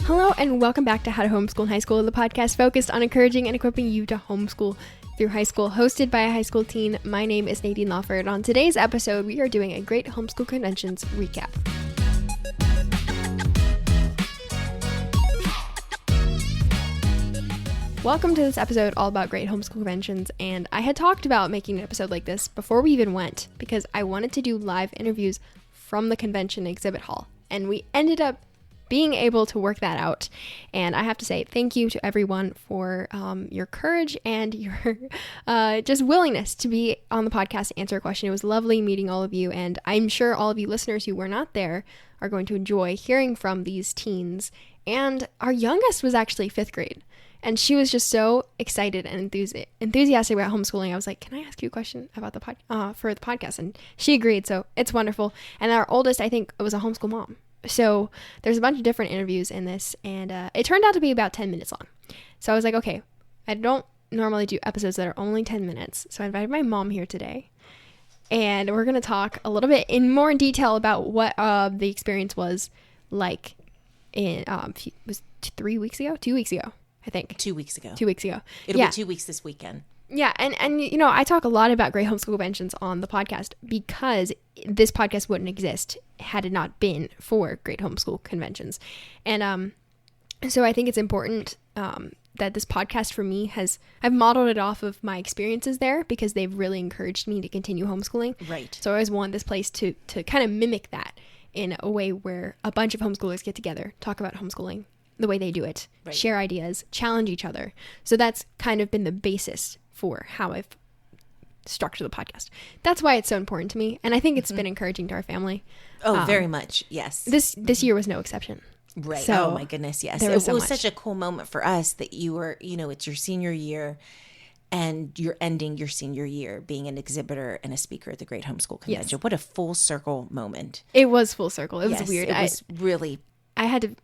Hello and welcome back to How to Homeschool in High School, the podcast focused on encouraging and equipping you to homeschool through high school, hosted by a high school teen. My name is Nadine Lawford. On today's episode, we are doing a Great Homeschool Conventions recap. Welcome to this episode all about Great Homeschool Conventions, and I had talked about making an episode like this before we even went because I wanted to do live interviews from the convention exhibit hall, and we ended up being able to work that out. And I have to say thank you to everyone for your courage and your just willingness to be on the podcast to answer a question. It was lovely meeting all of you, and I'm sure all of you listeners who were not there are going to enjoy hearing from these teens. And our youngest was actually 5th grade, and she was just so excited and enthusiastic about homeschooling. I was like, can I ask you a question about the for the podcast? And she agreed, so it's wonderful. And our oldest, I think, was a homeschool mom. So there's a bunch of different interviews in this, and it turned out to be about 10 minutes long. So I was like, okay, I don't normally do episodes that are only 10 minutes. So I invited my mom here today, and we're going to talk a little bit in more detail about what the experience was like in, it was 2 weeks ago, I think. 2 weeks ago. 2 weeks ago. It'll be 2 weeks this weekend. Yeah, and you know, I talk a lot about Great Homeschool Conventions on the podcast because this podcast wouldn't exist had it not been for Great Homeschool Conventions. And so I think it's important that this podcast for me I've modeled it off of my experiences there because they've really encouraged me to continue homeschooling. Right. So I always want this place to kind of mimic that in a way where a bunch of homeschoolers get together, talk about homeschooling, the way they do it, right, share ideas, challenge each other. So that's kind of been the basis for how I've structured the podcast. That's why it's so important to me, and I think it's been encouraging to our family. Oh, very much, yes. This year was no exception. Right. So oh my goodness, yes. It was such a cool moment for us that you were, it's your senior year, and you're ending your senior year being an exhibitor and a speaker at the Great Homeschool Convention. Yes. What a full circle moment. It was full circle. It was weird. It was really. I had to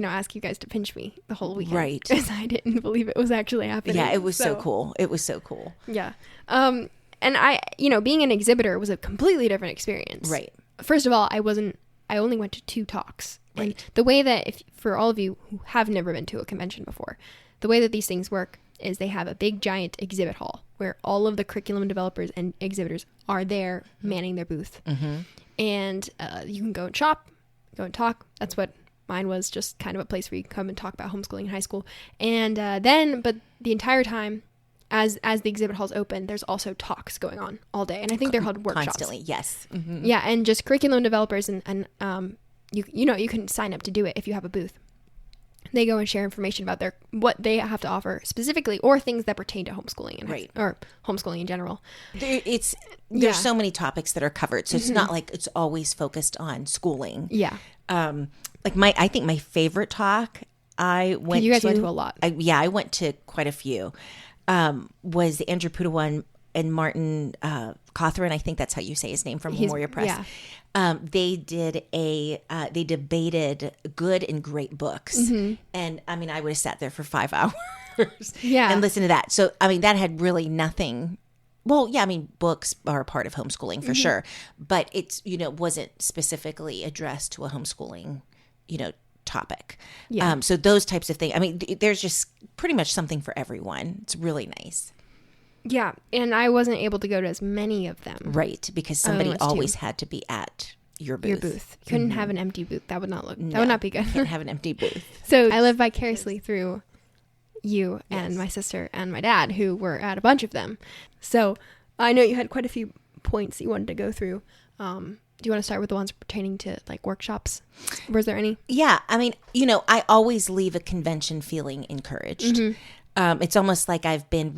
ask you guys to pinch me the whole weekend. Right. Because I didn't believe it was actually happening. Yeah, it was so cool. It was so cool. Yeah. And I, being an exhibitor was a completely different experience. Right. First of all, I only went to 2 talks. Right. And the way that, for all of you who have never been to a convention before, the way that these things work is they have a big giant exhibit hall where all of the curriculum developers and exhibitors are there manning their booth. Mm-hmm. And you can go and shop, go and talk. That's what mine was, just kind of a place where you can come and talk about homeschooling in high school. And but the entire time, as the exhibit hall's open, there's also talks going on all day. And I think they're called workshops. Constantly, yes. Mm-hmm. Yeah, and just curriculum developers and you can sign up to do it if you have a booth. They go and share information about what they have to offer specifically, or things that pertain to homeschooling right, or homeschooling in general. There's so many topics that are covered, so it's not like it's always focused on schooling. Yeah. I think my favorite talk I went to. You guys went to a lot. I went to quite a few. Was the Andrew Puda one and Martin Cawthron, I think that's how you say his name, from Memorial Press. Yeah. They did they debated good and great books. Mm-hmm. And I would have sat there for 5 hours and listened to that. So, that had really nothing. Well, yeah, books are a part of homeschooling for sure, but it's, wasn't specifically addressed to a homeschooling, topic. Yeah. So those types of things, there's just pretty much something for everyone. It's really nice. Yeah, and I wasn't able to go to as many of them. Right, because somebody always had to be at your booth. You couldn't have an empty booth. That would not would not be good. Can't have an empty booth. So I live vicariously through you and my sister and my dad, who were at a bunch of them. So I know you had quite a few points you wanted to go through. Do you want to start with the ones pertaining to like workshops? Was there any? Yeah, I always leave a convention feeling encouraged. Mm-hmm. It's almost like I've been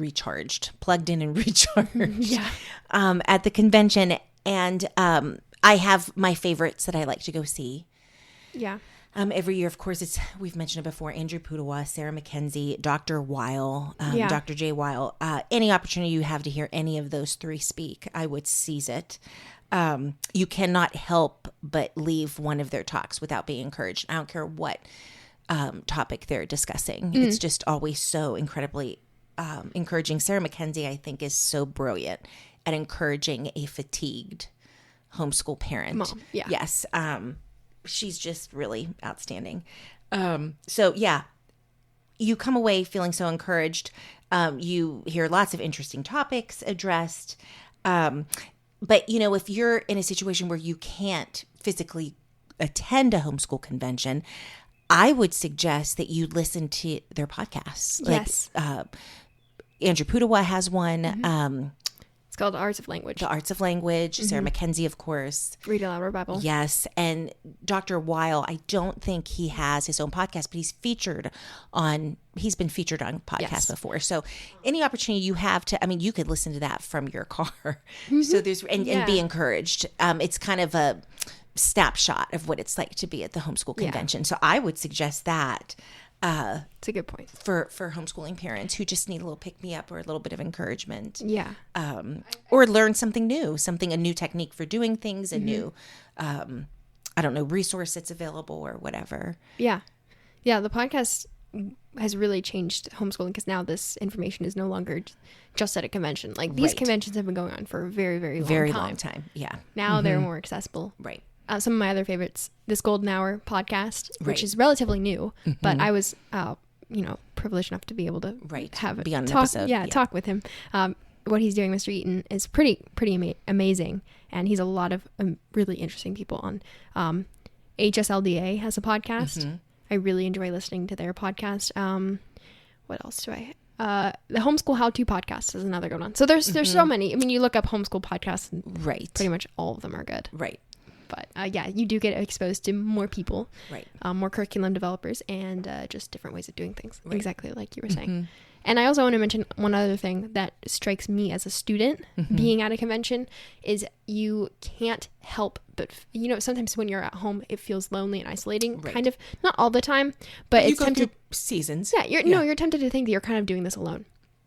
plugged in and recharged at the convention. And I have my favorites that I like to go see. Yeah. Every year, of course, we've mentioned it before, Andrew Pudawa, Sarah McKenzie, Dr. Weil, Dr. J. Weil. Any opportunity you have to hear any of those 3 speak, I would seize it. You cannot help but leave one of their talks without being encouraged. I don't care what topic they're discussing. It's just always so incredibly encouraging. Sarah McKenzie, I think, is so brilliant at encouraging a fatigued homeschool parent. Mom, yeah. Yes. She's just really outstanding. So yeah, you come away feeling so encouraged. You hear lots of interesting topics addressed. But, you know, if you're in a situation where you can't physically attend a homeschool convention, I would suggest that you listen to their podcasts. Yes. Like, Andrew Pudawa has one. It's called The Arts of Language. The Arts of Language. Sarah McKenzie, of course. Read Aloud or Bible. Yes. And Dr. Weil, I don't think he has his own podcast, but he's been featured on podcasts before. So any opportunity you have to, I mean, you could listen to that from your car. So there's, and be encouraged. It's kind of a snapshot of what it's like to be at the homeschool convention. So I would suggest that. It's a good point. For homeschooling parents who just need a little pick-me-up or a little bit of encouragement. Yeah. Or learn something new, a new technique for doing things, a new, resource that's available or whatever. Yeah. Yeah, the podcast has really changed homeschooling because now this information is no longer just at a convention. Like these conventions have been going on for a very, very long time. Yeah. Now they're more accessible. Right. Some of my other favorites, this Golden Hour podcast, which is relatively new, but I was, privileged enough to be able to be on an talk, episode. talk with him. What he's doing, Mr. Eaton, is pretty amazing, and he's a lot of really interesting people on. HSLDA has a podcast. I really enjoy listening to their podcast. What else do I? The Homeschool How To podcast is another good one. So there's so many. I mean, you look up homeschool podcasts, and pretty much all of them are good. Right. But you do get exposed to more people, right? More curriculum developers, and just different ways of doing things. Right. Exactly like you were saying. And I also want to mention one other thing that strikes me as a student being at a convention is you can't help but, sometimes when you're at home, it feels lonely and isolating, kind of. Not all the time, but it's tempted. Seasons. Yeah, you're tempted to think that you're kind of doing this alone.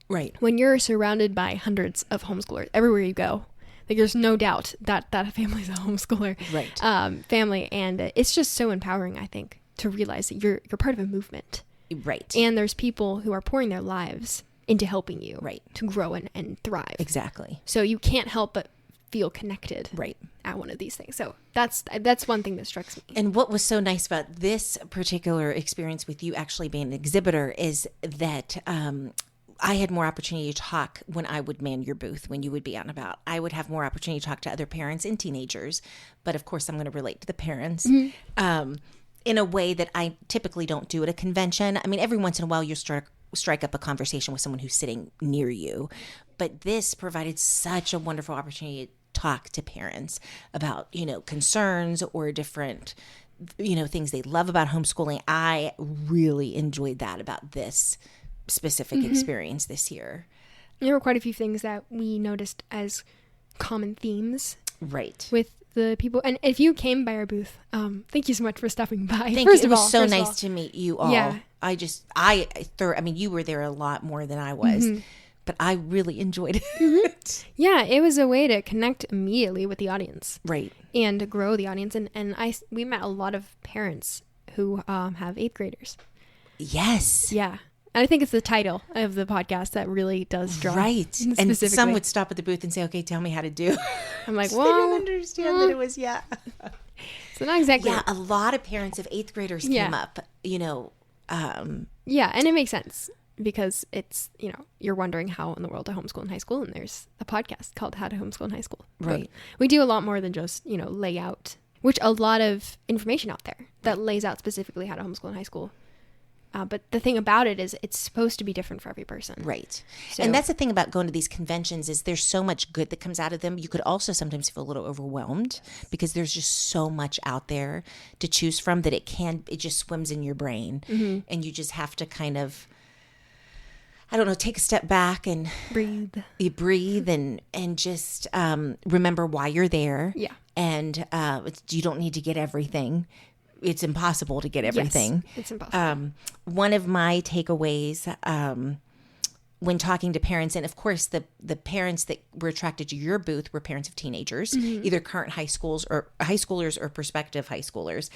Right. When you're surrounded by hundreds of homeschoolers everywhere you go. Like, there's no doubt that family's a homeschooler family. And it's just so empowering, I think, to realize that you're part of a movement. Right. And there's people who are pouring their lives into helping you to grow and thrive. Exactly. So you can't help but feel connected at one of these things. So that's one thing that strikes me. And what was so nice about this particular experience with you actually being an exhibitor is that I had more opportunity to talk when I would man your booth, when you would be out and about. I would have more opportunity to talk to other parents and teenagers. But of course, I'm going to relate to the parents in a way that I typically don't do at a convention. I mean, every once in a while, you'll strike up a conversation with someone who's sitting near you. But this provided such a wonderful opportunity to talk to parents about, concerns or different, things they love about homeschooling. I really enjoyed that about this specific experience this year. There were quite a few things that we noticed as common themes. Right. With the people. And if you came by our booth, thank you so much for stopping by. Thank you. It was so nice to meet you all. Yeah. You were there a lot more than I was, but I really enjoyed it. Yeah, it was a way to connect immediately with the audience. Right. And to grow the audience. And we met a lot of parents who have 8th graders. Yes. Yeah. And I think it's the title of the podcast that really does draw. Right. And some would stop at the booth and say, okay, tell me how to do. I'm like, well. I didn't understand that it was, So not exactly. Yeah, a lot of parents of 8th graders came up, Yeah, and it makes sense because it's, you're wondering how in the world to homeschool in high school. And there's a podcast called How to Homeschool in High School. Right. But we do a lot more than just, lay out, which a lot of information out there that lays out specifically how to homeschool in high school. But the thing about it is it's supposed to be different for every person. Right. So, and that's the thing about going to these conventions is there's so much good that comes out of them. You could also sometimes feel a little overwhelmed because there's just so much out there to choose from that it just swims in your brain. And you just have to kind of, take a step back and breathe. You breathe and just remember why you're there. Yeah. And you don't need to get everything. It's impossible to get everything. Yes, it's impossible. One of my takeaways when talking to parents, and of course the parents that were attracted to your booth were parents of teenagers, either current high schoolers or prospective high schoolers.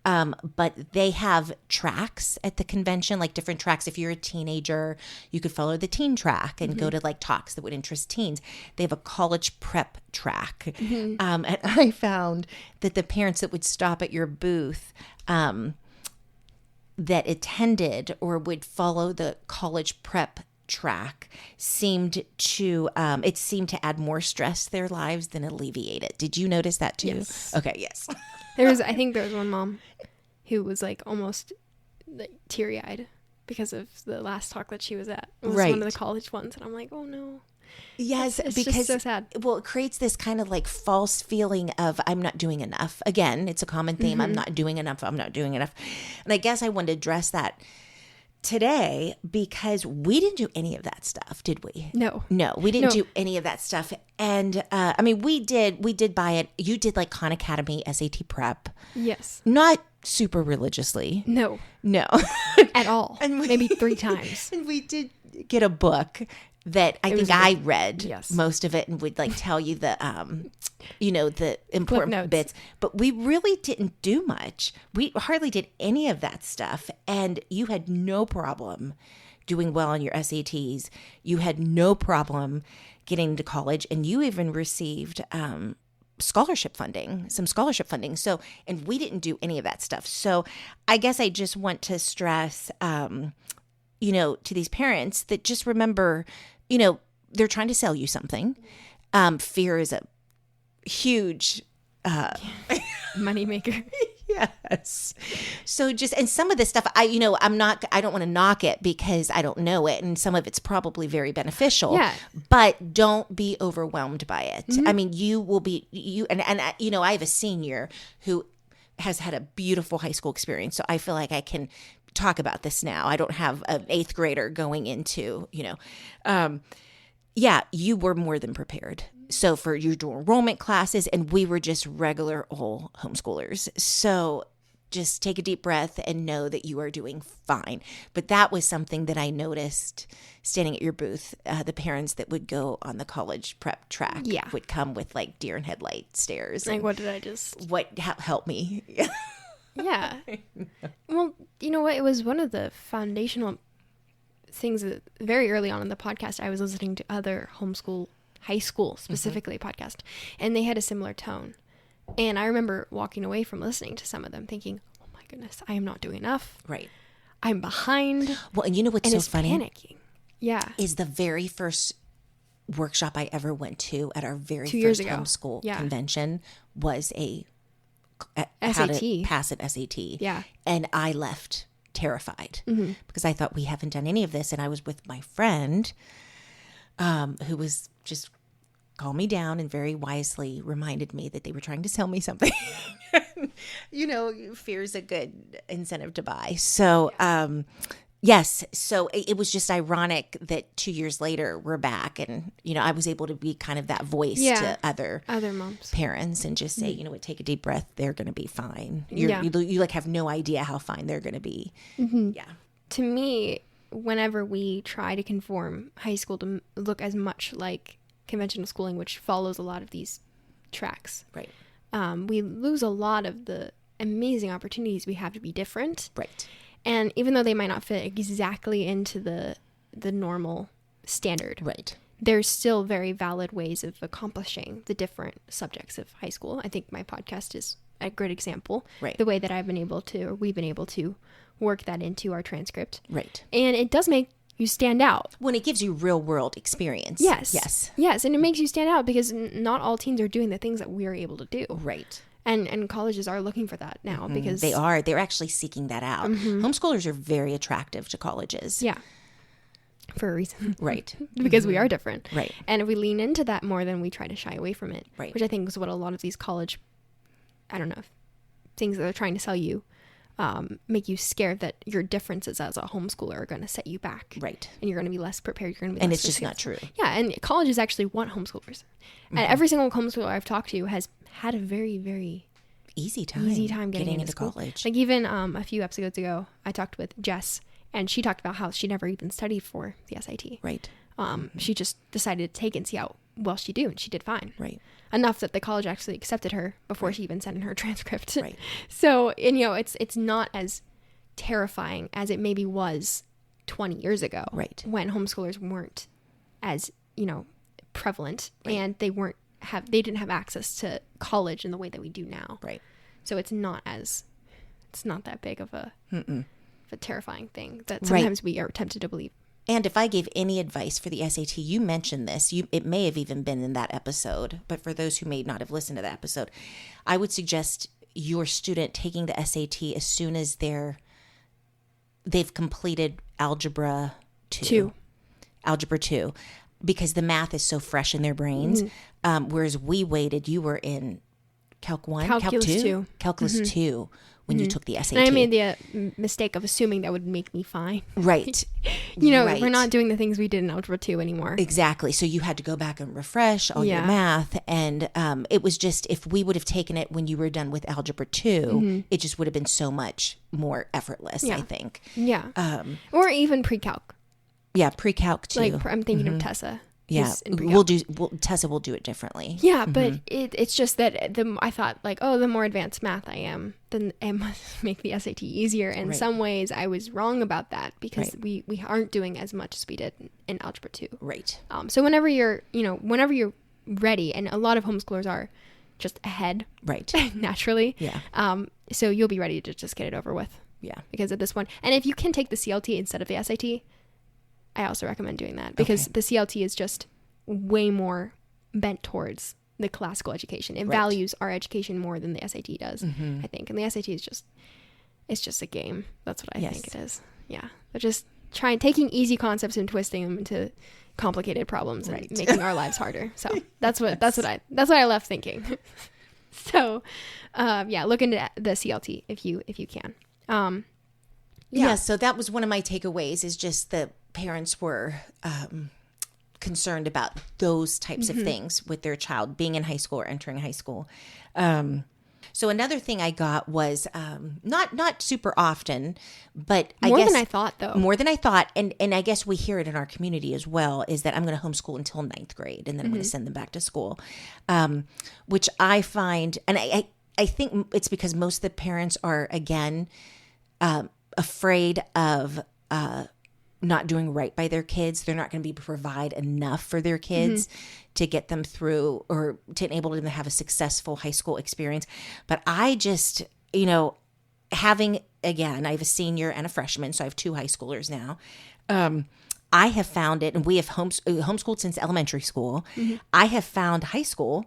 But they have tracks at the convention, like different tracks. If you're a teenager, you could follow the teen track and go to like talks that would interest teens. They have a college prep track. And I found that the parents that would stop at your booth, that attended or would follow the college prep track seemed to add more stress to their lives than alleviate it. Did you notice that too? Yes. Okay, yes. I think there was one mom who was like almost like teary-eyed because of the last talk that she was at. It was one of the college ones, and I'm like, oh no. Yes, it's because just so sad. Well, it creates this kind of like false feeling of I'm not doing enough. Again, it's a common theme. I'm not doing enough. I'm not doing enough. And I guess I wanted to address that today because we didn't do any of that stuff, did we? No, we didn't do any of that stuff. And I mean, we did buy it. You did like Khan Academy SAT prep. Yes. Not super religiously. No. At all. And maybe 3 times. And we did get a book that I think I read most of it and would like tell you the, the important bits, but we really didn't do much. We hardly did any of that stuff. And you had no problem doing well on your SATs. You had no problem getting to college, and you even received, some scholarship funding. So, and we didn't do any of that stuff. So I guess I just want to stress, to these parents that just remember, they're trying to sell you something. Fear is a huge moneymaker. Yes. So and some of this stuff, I don't want to knock it because I don't know it. And some of it's probably very beneficial, but don't be overwhelmed by it. I mean, you will be, I have a senior who has had a beautiful high school experience. So I feel like I can talk about this now. I don't have an 8th grader going into, you were more than prepared. So for your dual enrollment classes, and we were just regular old homeschoolers. So just take a deep breath and know that you are doing fine. But that was something that I noticed standing at your booth. The parents that would go on the college prep track would come with like deer in headlight stares. Like, what did I just... Help me. Yeah. Well, you know what? It was one of the foundational things that very early on in the podcast, I was listening to other homeschool, high school specifically podcast, and they had a similar tone. And I remember walking away from listening to some of them thinking, oh my goodness, I am not doing enough. Right. I'm behind. Well, and you know what's so funny? Panicking. Yeah. Is the very first workshop I ever went to at our very 2 years first ago. homeschool convention was how SAT. to pass an SAT. Yeah. And I left terrified because I thought we haven't done any of this. And I was with my friend who was just calmed me down and very wisely reminded me that they were trying to sell me something. Fear is a good incentive to buy. So, yes. So it was just ironic that 2 years later we're back and, I was able to be kind of that voice to other moms, parents and just say, take a deep breath. They're going to be fine. You like have no idea how fine they're going to be. Mm-hmm. Yeah. To me, whenever we try to conform high school to look as much like conventional schooling, which follows a lot of these tracks, right? We lose a lot of the amazing opportunities we have to be different, right? And even though they might not fit exactly into the normal standard, right, there's still very valid ways of accomplishing the different subjects of high school. I think my podcast is a great example. Right. The way that we've been able to work that into our transcript. Right. And it does make you stand out. When it gives you real world experience. Yes. And it makes you stand out because not all teens are doing the things that we're able to do. Right. And colleges are looking for that now because they are. They're actually seeking that out. Homeschoolers are very attractive to colleges. Yeah. For a reason. Right. Because we are different. Right. And if we lean into that more than we try to shy away from it. Right. Which I think is what a lot of these college, things that they're trying to sell you, make you scared that your differences as a homeschooler are going to set you back. Right. And you're going to be less prepared. You're going to be and less it's just not true. Yeah. And colleges actually want homeschoolers. And every single homeschooler I've talked to has had a very, very easy time getting into college. Like even a few episodes ago, I talked with Jess, And she talked about how she never even studied for the SAT. Right. She just decided to take it and see how well she do, and she did fine. Right. Enough that the college actually accepted her before she even sent in her transcript. Right. So, and it's not as terrifying as it maybe was 20 years ago. Right. When homeschoolers weren't as, prevalent, Right. and they didn't have access to college in the way that we do now. Right. So it's not that big of a terrifying thing that Right. sometimes we are tempted to believe. And if I gave any advice for the SAT, you mentioned this, it may have even been in that episode, but for those who may not have listened to that episode, I would suggest your student taking the SAT as soon as they've completed Algebra 2. Algebra 2, because the math is so fresh in their brains. Whereas we waited, you were in Calc 1, Calculus 2. Calculus 2 when you took the SAT. And I made the mistake of assuming that would make me fine. Right. Right. We're not doing the things we did in Algebra 2 anymore. Exactly. So you had to go back and refresh all your math. And it was just, if we would have taken it when you were done with Algebra 2, it just would have been so much more effortless, I think. Yeah. Or even pre-calc. Yeah, pre-calc too. Like, I'm thinking of Tessa. Yeah, Tessa will do it differently. Yeah, but it's just that I thought like, the more advanced math I am, then it must make the SAT easier. And in some ways, I was wrong about that because we aren't doing as much as we did in Algebra 2. Right. So whenever you're ready, and a lot of homeschoolers are just ahead, right, naturally. Yeah. So you'll be ready to just get it over with. Yeah. Because at this point, and if you can take the CLT instead of the SAT, I also recommend doing that because the CLT is just way more bent towards the classical education. It values our education more than the SAT does, I think. And the SAT is just a game. That's what I think it is. Yeah. They're just taking easy concepts and twisting them into complicated problems and making our lives harder. So that's what I left thinking. So, look into the CLT if you can. So that was one of my takeaways, is just the parents were concerned about those types of things with their child being in high school or entering high school. So another thing I got was not super often, but more than I thought, though. More than I thought, and I guess we hear it in our community as well, is that I'm going to homeschool until 9th grade, and then I'm going to send them back to school, which I find, and I think it's because most of the parents are, again, afraid of not doing right by their kids. They're not going to provide enough for their kids to get them through or to enable them to have a successful high school experience. But I just, having, again, I have a senior and a freshman, so I have 2 high schoolers now. I have found it, and we have homeschooled since elementary school. I have found high school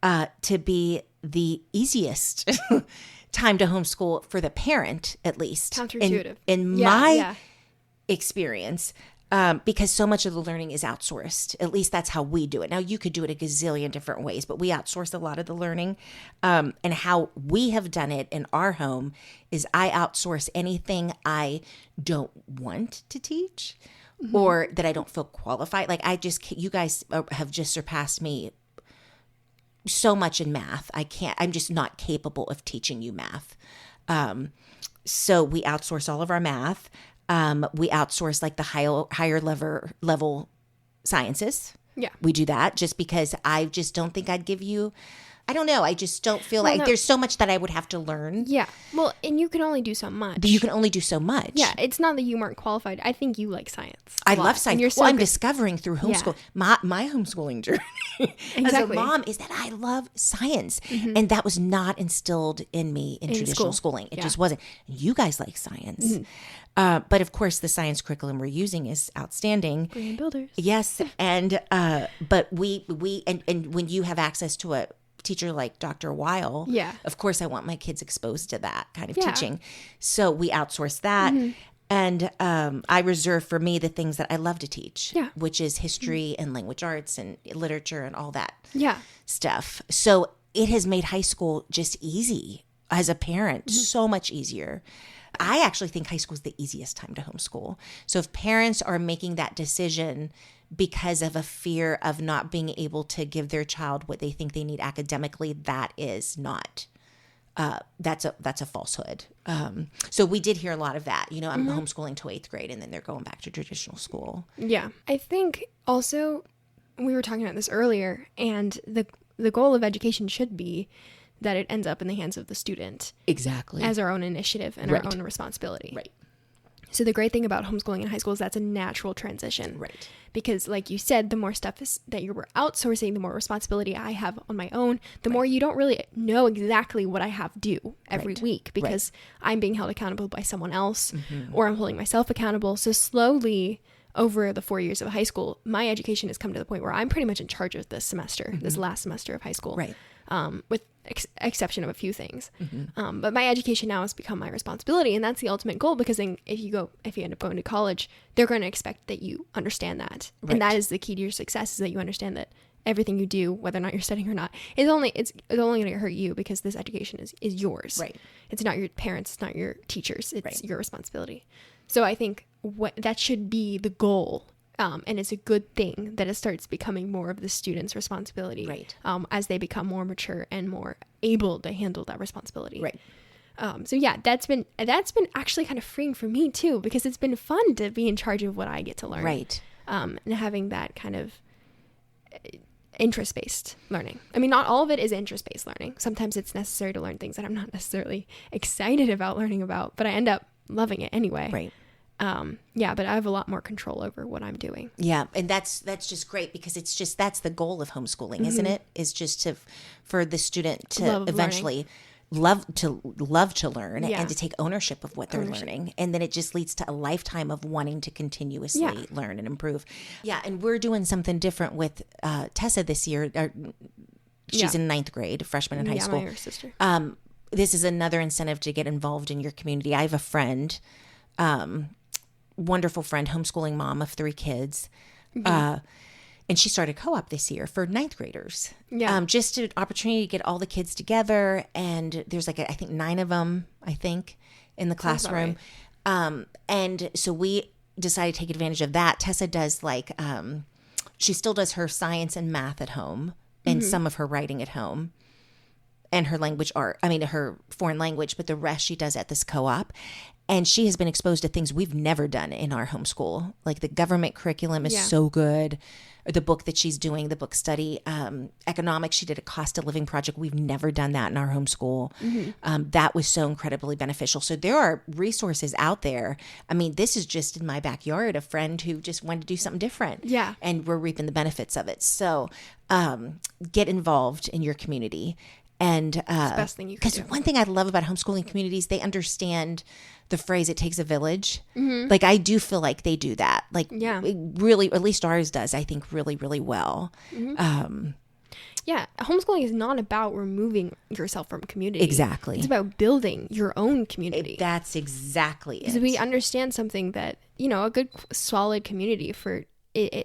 to be the easiest time to homeschool for the parent, at least. Counterintuitive. In my experience, because so much of the learning is outsourced. At least that's how we do it. Now, you could do it a gazillion different ways, but we outsource a lot of the learning. And how we have done it in our home is I outsource anything I don't want to teach or that I don't feel qualified. Like you guys have just surpassed me so much in math. I'm just not capable of teaching you math. So we outsource all of our math. We outsource like the higher level sciences. Yeah. We do that just because I just don't think I'd give you, I don't know. I just don't feel there's so much that I would have to learn. Yeah. Well, and you can only do so much. You can only do so much. Yeah. It's not that you weren't qualified. I think you like science. I love science. I'm discovering through homeschool, my homeschooling journey as a mom is that I love science. And that was not instilled in me in traditional schooling. It just wasn't. You guys like science. But of course, the science curriculum we're using is outstanding. Brain builders. Yes. And, but we when you have access to a teacher like Dr. Weil, of course I want my kids exposed to that kind of teaching. So we outsource that. And I reserve for me the things that I love to teach, which is history and language arts and literature and all that stuff. So it has made high school just easy as a parent, so much easier. I actually think high school is the easiest time to homeschool. So if parents are making that decision because of a fear of not being able to give their child what they think they need academically, that is not that's a falsehood. So we did hear a lot of that. You know, I'm homeschooling to 8th grade, and then they're going back to traditional school. Yeah. I think also, we were talking about this earlier, and the goal of education should be that it ends up in the hands of the student. Exactly. As our own initiative and our own responsibility. Right. So the great thing about homeschooling in high school is that's a natural transition. Right. Because like you said, the more stuff is that you were outsourcing, the more responsibility I have on my own, the more you don't really know exactly what I have due every week, because I'm being held accountable by someone else, or I'm holding myself accountable. So slowly over the 4 years of high school, my education has come to the point where I'm pretty much in charge of this semester, this last semester of high school. Right. With exception of a few things. But my education now has become my responsibility, and that's the ultimate goal, because then if you end up going to college, they're going to expect that you understand that. Right. And that is the key to your success, is that you understand that everything you do, whether or not you're studying or not, it's only going to hurt you, because this education is yours. Right. It's not your parents, it's not your teachers, it's your responsibility. So I think that should be the goal. And it's a good thing that it starts becoming more of the student's responsibility, right, as they become more mature and more able to handle that responsibility. Right. So yeah, that's been actually kind of freeing for me too, because it's been fun to be in charge of what I get to learn. Right. And having that kind of interest-based learning. I mean, not all of it is interest-based learning. Sometimes it's necessary to learn things that I'm not necessarily excited about learning about, but I end up loving it anyway. Right. Yeah, but I have a lot more control over what I'm doing. Yeah. And that's just great, because that's the goal of homeschooling, isn't it? Is just for the student to eventually love to learn and to take ownership of what they're learning. And then it just leads to a lifetime of wanting to continuously learn and improve. Yeah. And we're doing something different with Tessa this year. She's in 9th grade, a freshman in high school. Yeah, my sister. This is another incentive to get involved in your community. I have a friend, wonderful friend, homeschooling mom of 3 kids. And she started co-op this year for 9th graders. Yeah. Just an opportunity to get all the kids together. And there's I think 9 of them, in the classroom. Right. And so we decided to take advantage of that. Tessa does she still does her science and math at home, and some of her writing at home, and her her foreign language, but the rest she does at this co-op. And she has been exposed to things we've never done in our homeschool. Like the government curriculum is so good. The book that she's doing, the book study, economics, she did a cost of living project. We've never done that in our homeschool. That was so incredibly beneficial. So there are resources out there. I mean, this is just in my backyard, a friend who just wanted to do something different. Yeah. And we're reaping the benefits of it. So get involved in your community. And it's the best thing you can do. Because one thing I love about homeschooling communities, they understand the phrase, it takes a village. I do feel like they do that. Really, at least ours does, I think, really, really well. Yeah, homeschooling is not about removing yourself from community. Exactly. It's about building your own community. That's exactly it. Because we understand something that, a good, solid community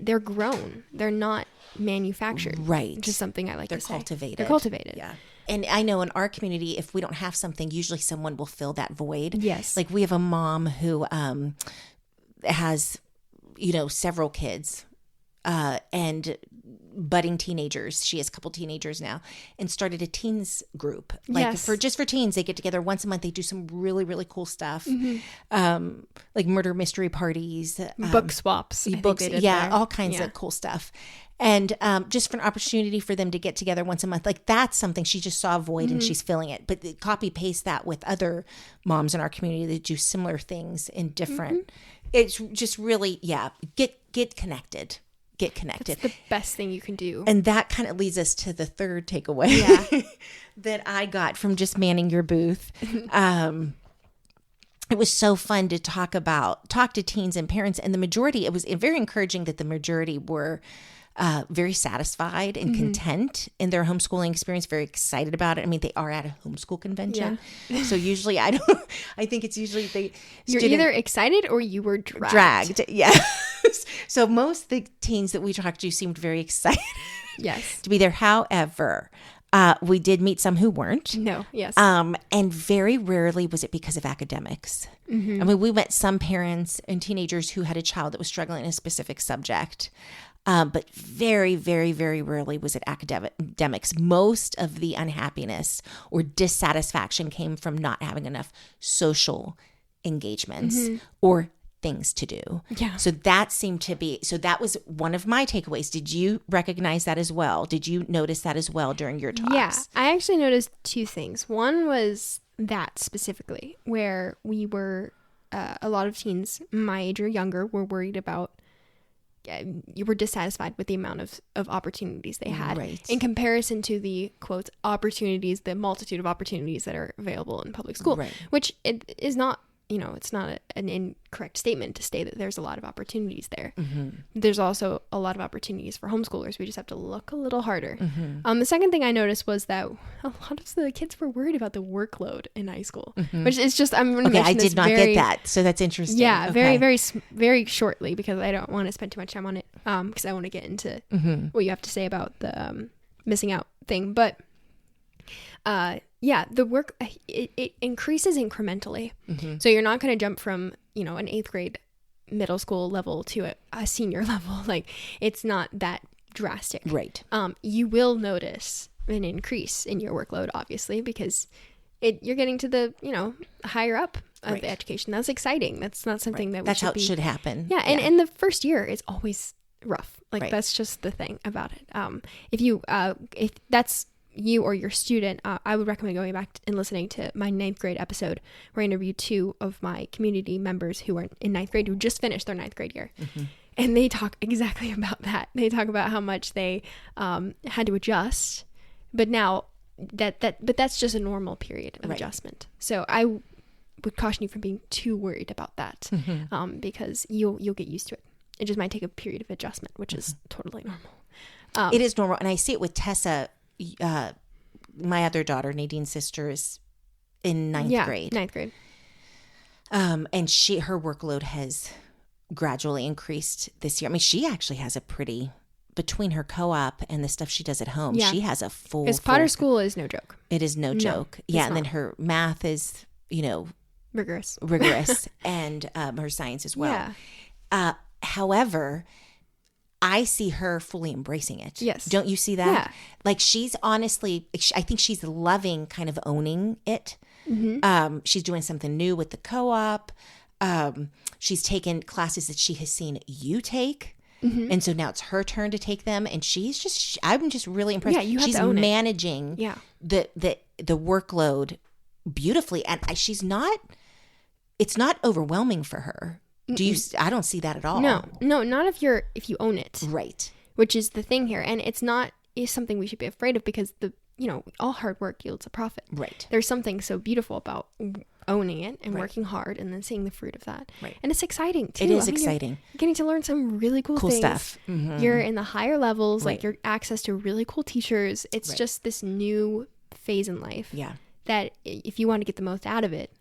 they're grown. They're not manufactured. Right. Which is something I like to say. They're cultivated. Yeah. And I know in our community, if we don't have something, usually someone will fill that void. Yes. We have a mom who has, several kids and budding teenagers. She has a couple teenagers now, and started a teens group. For teens, they get together once a month. They do some really, really cool stuff. Like murder mystery parties, book swaps, all kinds of cool stuff. And just for an opportunity for them to get together once a month. That's something she just saw a void and she's filling it. But copy paste that with other moms in our community that do similar things in different. It's just really, get connected. Get connected. That's the best thing you can do. And that kind of leads us to the third takeaway that I got from just manning your booth. It was so fun to talk to teens and parents, and it was very encouraging that the majority were very satisfied and content in their homeschooling experience, very excited about it. I mean, they are at a homeschool convention. Yeah. So usually I think it's usually you're either excited or you were dragged. Yeah. So most of the teens that we talked to seemed very excited to be there. However, we did meet some who weren't. No, yes. And very rarely was it because of academics. I mean, we met some parents and teenagers who had a child that was struggling in a specific subject. But very, very, very rarely was it academics. Most of the unhappiness or dissatisfaction came from not having enough social engagements or things to do. Yeah. So that was one of my takeaways. Did you recognize that as well? Did you notice that as well during your talks? Yeah, I actually noticed two things. One was that specifically, where we were, a lot of teens my age or younger were worried about, you were dissatisfied with the amount of opportunities they had in comparison to the, quotes, opportunities, the multitude of opportunities that are available in public school, which it is not, it's not an incorrect statement to say that there's a lot of opportunities there. There's also a lot of opportunities for homeschoolers. We just have to look a little harder. The second thing I noticed was that a lot of the kids were worried about the workload in high school, which is just, I'm going to mention this. I did not get that. So that's interesting. Yeah, very, very, very shortly, because I don't want to spend too much time on it, because I want to get into what you have to say about the missing out thing. But yeah, the work, it increases incrementally. So you're not going to jump from, an 8th grade middle school level to a senior level. Like, it's not that drastic. Right. You will notice an increase in your workload, obviously, because you're getting to the, higher up of the education. That's exciting. That's not something that that's how it should happen. Yeah. And in the first year, it's always rough. Like, that's just the thing about it. If that's you or your student, I would recommend going back and listening to my 9th grade episode, where I interviewed 2 of my community members who are in 9th grade, who just finished their 9th grade year. And they talk exactly about that. They talk about how much they had to adjust, but now but that's just a normal period of adjustment. So I would caution you from being too worried about that, because you'll get used to it. It just might take a period of adjustment, which is totally normal. It is normal. And I see it with Tessa. My other daughter, Nadine's sister, is in 9th grade. 9th grade. And her workload has gradually increased this year. I mean, she actually has between her co-op and the stuff she does at home, she has a full. Because Potter School is no joke. It is no joke. Yeah, and then her math is, rigorous, and her science as well. Yeah. However, I see her fully embracing it. Yes. Don't you see that? Yeah. Like, she's honestly, I think she's loving kind of owning it. She's doing something new with the co-op. She's taken classes that she has seen you take. And so now it's her turn to take them. And I'm just really impressed. Yeah, you have she's to own managing the workload beautifully. And it's not overwhelming for her. I don't see that at all. No, not if you own it. Right. Which is the thing here. And it's something we should be afraid of, because all hard work yields a profit. Right. There's something so beautiful about owning it and working hard and then seeing the fruit of that. Right. And it's exciting too. It is exciting. You're getting to learn some really cool things. Stuff. You're in the higher levels, like your access to really cool teachers. It's just this new phase in life. Yeah. That if you want to get the most out of it,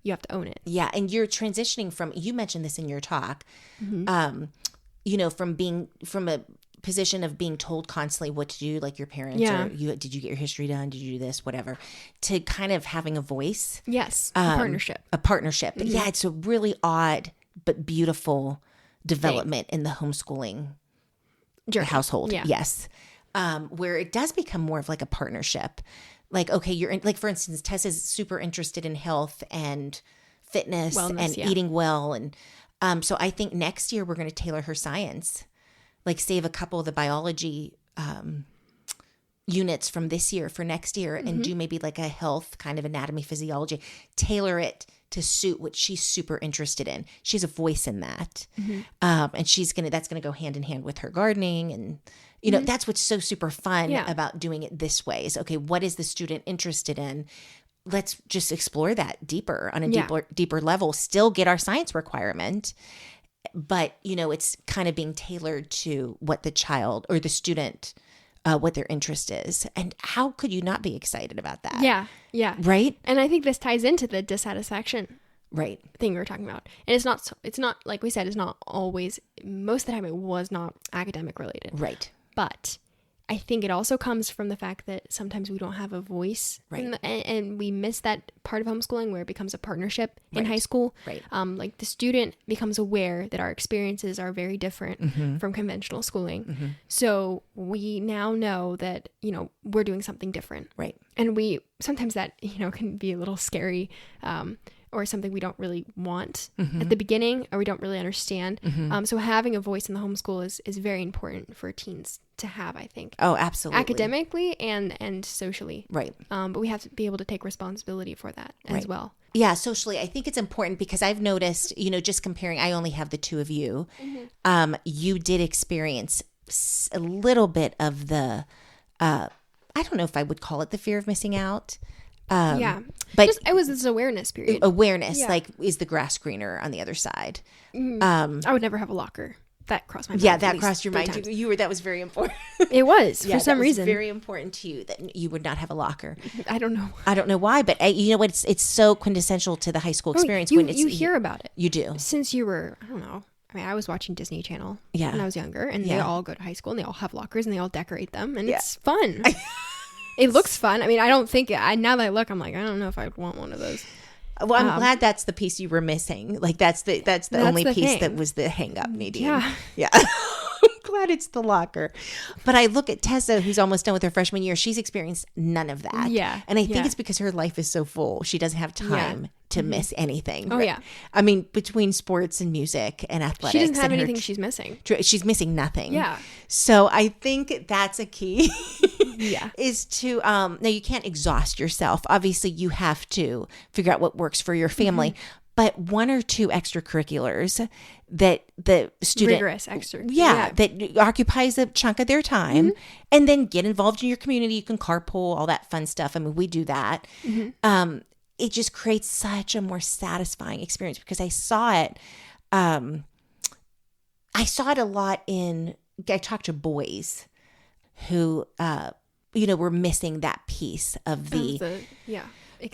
you have to own it. Yeah. And you're transitioning from, you mentioned this in your talk, from a position of being told constantly what to do, like your parents, or did you get your history done? Did you do this? Whatever, to kind of having a voice. Yes. A partnership. Yeah. It's a really odd, but beautiful development in the homeschooling household. Yeah. Yes. Where it does become more of like a partnership. Like, okay, like, for instance, Tessa's super interested in health and fitness, wellness, and eating well. And so I think next year we're going to tailor her science, like save a couple of the biology units from this year for next year, and do maybe like a health kind of anatomy, physiology, tailor it to suit what she's super interested in. She has a voice in that. And that's going to go hand in hand with her gardening. And, that's what's so super fun about doing it this way is, okay, what is the student interested in? Let's just explore that deeper on a deeper level, still get our science requirement, but, it's kind of being tailored to what the child or the student, what their interest is. And how could you not be excited about that? Yeah. Yeah. Right. And I think this ties into the dissatisfaction thing we were talking about. And it's not, like we said, it's not always, most of the time it was not academic related. Right. But I think it also comes from the fact that sometimes we don't have a voice, Right. And we miss that part of homeschooling where it becomes a partnership in Right. high school. Right. Like the student becomes aware that our experiences are very different from conventional schooling. So we now know that, we're doing something different. Right. And sometimes that, can be a little scary, or something we don't really want at the beginning, or we don't really understand. So having a voice in the homeschool is very important for teens to have, I think. Oh, absolutely. Academically and socially. Right. But we have to be able to take responsibility for that as well. Yeah, socially, I think it's important because I've noticed, just comparing, I only have the two of you. You did experience a little bit of the, I don't know if I would call it the fear of missing out. But it was this awareness period. Awareness, like, is the grass greener on the other side? I would never have a locker. That crossed my mind. Yeah, that crossed your mind. That was very important. It was for some reason very important to you that you would not have a locker. I don't know. I don't know why, but you know what? It's so quintessential to the high school experience. You hear about it. You do. Since you were, I don't know. I mean, I was watching Disney Channel when I was younger, and they all go to high school, and they all have lockers, and they all decorate them, and Yeah. it's fun. It looks fun. I mean, I don't think now that I look, I'm like, I don't know if I'd want one of those. Well, I'm glad that's the piece you were missing. Like that's the only piece thing. that was the hang up, Nadine. Yeah. I'm glad it's the locker. But I look at Tessa, who's almost done with her freshman year. She's experienced none of that. Yeah. And I think it's because her life is so full. She doesn't have time to miss anything. Oh, yeah. I mean, between sports and music and athletics. She doesn't have anything she's missing. She's missing nothing. Yeah. So I think that's a key. Yeah. Is to now you can't exhaust yourself. Obviously, you have to figure out what works for your family. But one or two extracurriculars that the student rigorous extra, that occupies a chunk of their time, and then get involved in your community. You can carpool, all that fun stuff. I mean, we do that. It just creates such a more satisfying experience because I saw it. I saw it a lot in. I talked to boys who were missing that piece of the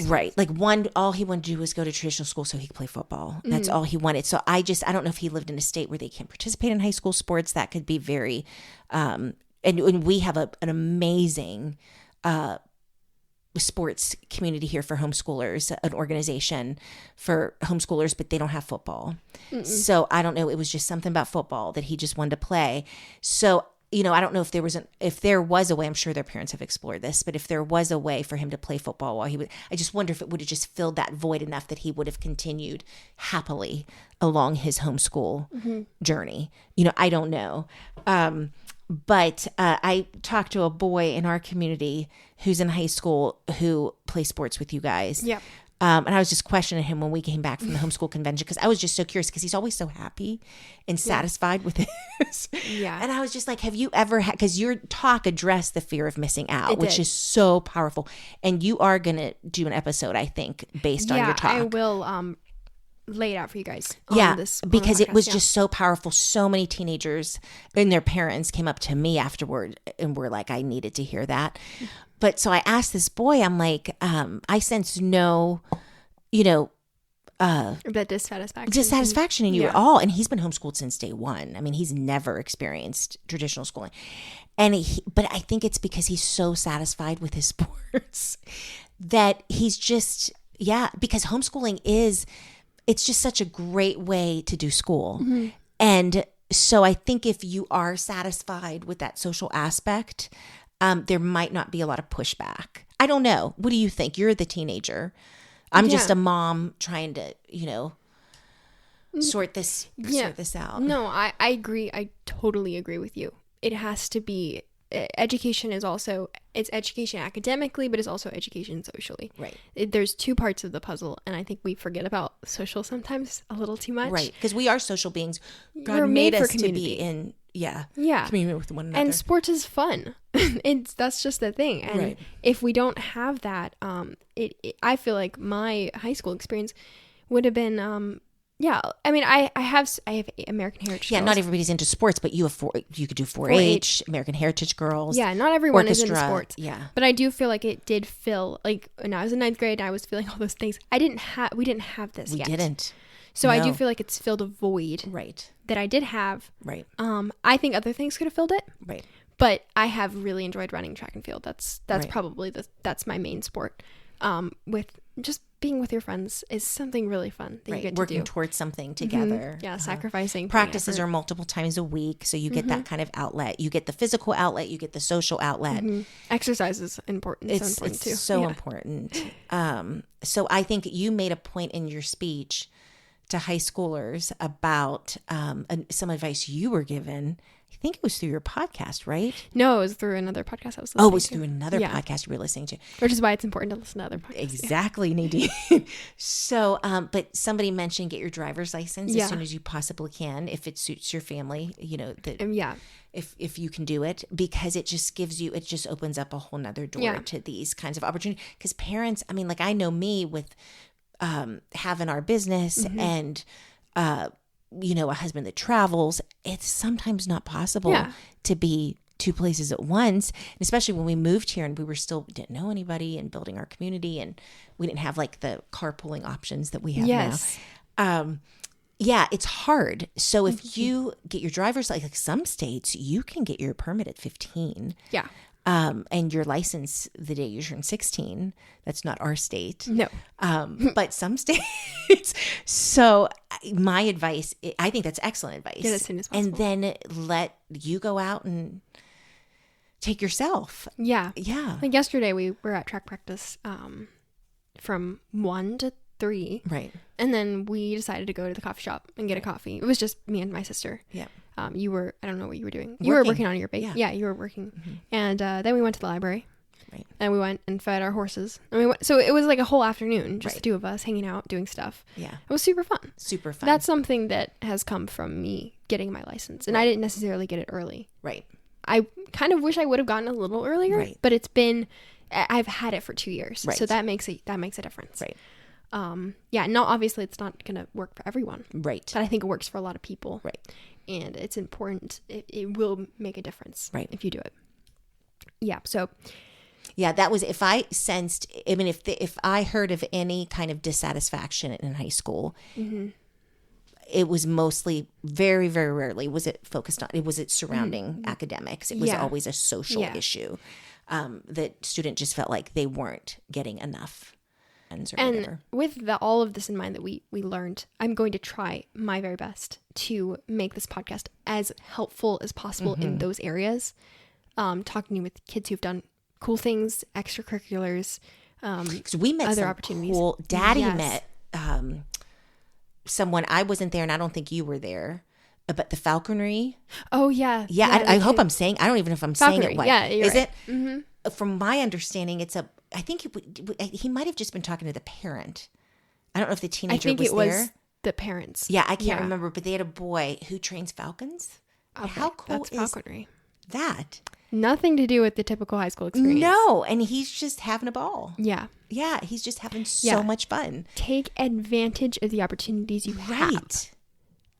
right. Like all he wanted to do was go to traditional school so he could play football. That's all he wanted. So I don't know if he lived in a state where they can't participate in high school sports. That could be very, and we have an amazing sports community here for homeschoolers, an organization for homeschoolers, but they don't have football. So I don't know. It was just something about football that he just wanted to play. So I don't know if there was a way, I'm sure their parents have explored this, but if there was a way for him to play football while I just wonder if it would have just filled that void enough that he would have continued happily along his homeschool journey. I don't know. But I talked to a boy in our community who's in high school who plays sports with you guys. Yeah. And I was just questioning him when we came back from the homeschool convention because I was just so curious because he's always so happy and satisfied with this. Yeah. And I was just like, have you ever had, because your talk addressed the fear of missing out, which did. is so powerful. And you are going to do an episode, I think, based on your talk. I will lay it out for you guys. Because it was just so powerful. So many teenagers and their parents came up to me afterward and were like, I needed to hear that. But so I asked this boy, I'm like, I sense no, that dissatisfaction in you at all. And he's been homeschooled since day one. I mean, he's never experienced traditional schooling. But I think it's because he's so satisfied with his sports that he's just, because homeschooling it's just such a great way to do school. And so I think if you are satisfied with that social aspect, there might not be a lot of pushback. I don't know. What do you think? You're the teenager. I'm just a mom trying to, sort this out. No, I agree. I totally agree with you. It has to be, education is also, it's education academically, but it's also education socially. Right. There's two parts of the puzzle, and I think we forget about social sometimes a little too much. Right, because we are social beings. God We're made made for us to community. be in, community with one another. And sports is fun. That's just the thing. And if we don't have that, I feel like my high school experience would have been, I mean, I have American Heritage. Yeah, girls. not everybody's into sports, but you could do 4-H, American Heritage Girls. Yeah, not everyone orchestra, is into sports. Yeah, but I do feel like it did fill, like when I was in 9th grade, I was feeling all those things. We didn't have this yet. We didn't. So I do feel like it's filled a void. Right. That I did have. Right. I think other things could have filled it. Right. But I have really enjoyed running track and field. That's Right. probably that's my main sport. With just being with your friends is something really fun that you get to Working do. towards something together. Yeah, sacrificing. Practices putting are multiple times a week, so you get that kind of outlet. You get the physical outlet, you get the social outlet. Exercise is important. It's so important too. so Yeah. important. So I think you made a point in your speech to high schoolers about some advice you were given. I think it was through your podcast, right? No, it was through another podcast I was listening to. Oh, it was through another Yeah. podcast you were listening to. Which is why it's important to listen to other podcasts. Exactly, Nadine. So, but somebody mentioned get your driver's license Yeah. as soon as you possibly can, if it suits your family, that Yeah. if you can do it, because it just opens up a whole nother door Yeah. to these kinds of opportunities. Because parents, I mean, like I know me with having our business and, a husband that travels, it's sometimes not possible Yeah. to be two places at once. And especially when we moved here and we didn't know anybody and building our community, and we didn't have like the carpooling options that we have Yes. now. Yeah, it's hard. So if you get your driver's license, like some states, you can get your permit at 15. Yeah. And your license the day you turn 16. That's not our state. No. But some states. So my advice, I think that's excellent advice. Get it as soon as And possible. then let you go out and take yourself. Yeah. Yeah. Like yesterday we were at track practice from 1 to 3. Right. And then we decided to go to the coffee shop and get a coffee. It was just me and my sister. Yeah. You were, I don't know what you were doing. You were working on your bake. Yeah. Yeah, you were working. And then we went to the library. Right. And we went and fed our horses. And we went, so it was like a whole afternoon, just Right. the two of us hanging out, doing stuff. Yeah. It was super fun. Super fun. That's something that has come from me getting my license. And I didn't necessarily get it early. right. I kind of wish I would have gotten a little earlier, Right. but I've had it for 2 years. Right. So that makes a difference. Right. Yeah, no, obviously it's not going to work for everyone. Right. But I think it works for a lot of people. Right. And it's important. It will make a difference. Right. If you do it. Yeah. So Yeah, that was if I sensed. I mean, if I heard of any kind of dissatisfaction in high school, it was mostly very, very rarely was it focused on. Was it surrounding academics? It was Yeah. always a social Yeah. issue that student just felt like they weren't getting enough. Or and whatever. with all of this in mind that we learned, I'm going to try my very best to make this podcast as helpful as possible in those areas. Talking with kids who've done cool things, extracurriculars, So we met other some opportunities. cool. Daddy Yes. met someone. I wasn't there, and I don't think you were there. But the falconry. Oh yeah. Yeah, I the hope kid- I'm saying. I don't even know if I'm saying Falconry. it right. Yeah, you're Is right. it? From my understanding, it's a. I think he might have just been talking to the parent. I don't know if the I teenager think was it was there. the parents. Yeah, I can't Yeah. remember, but they had a boy who trains falcons. Okay, How cool that's is falconry. that? Nothing to do with the typical high school experience. No, and he's just having a ball. Yeah. Yeah, he's just having so Yeah. much fun. Take advantage of the opportunities you have. Right.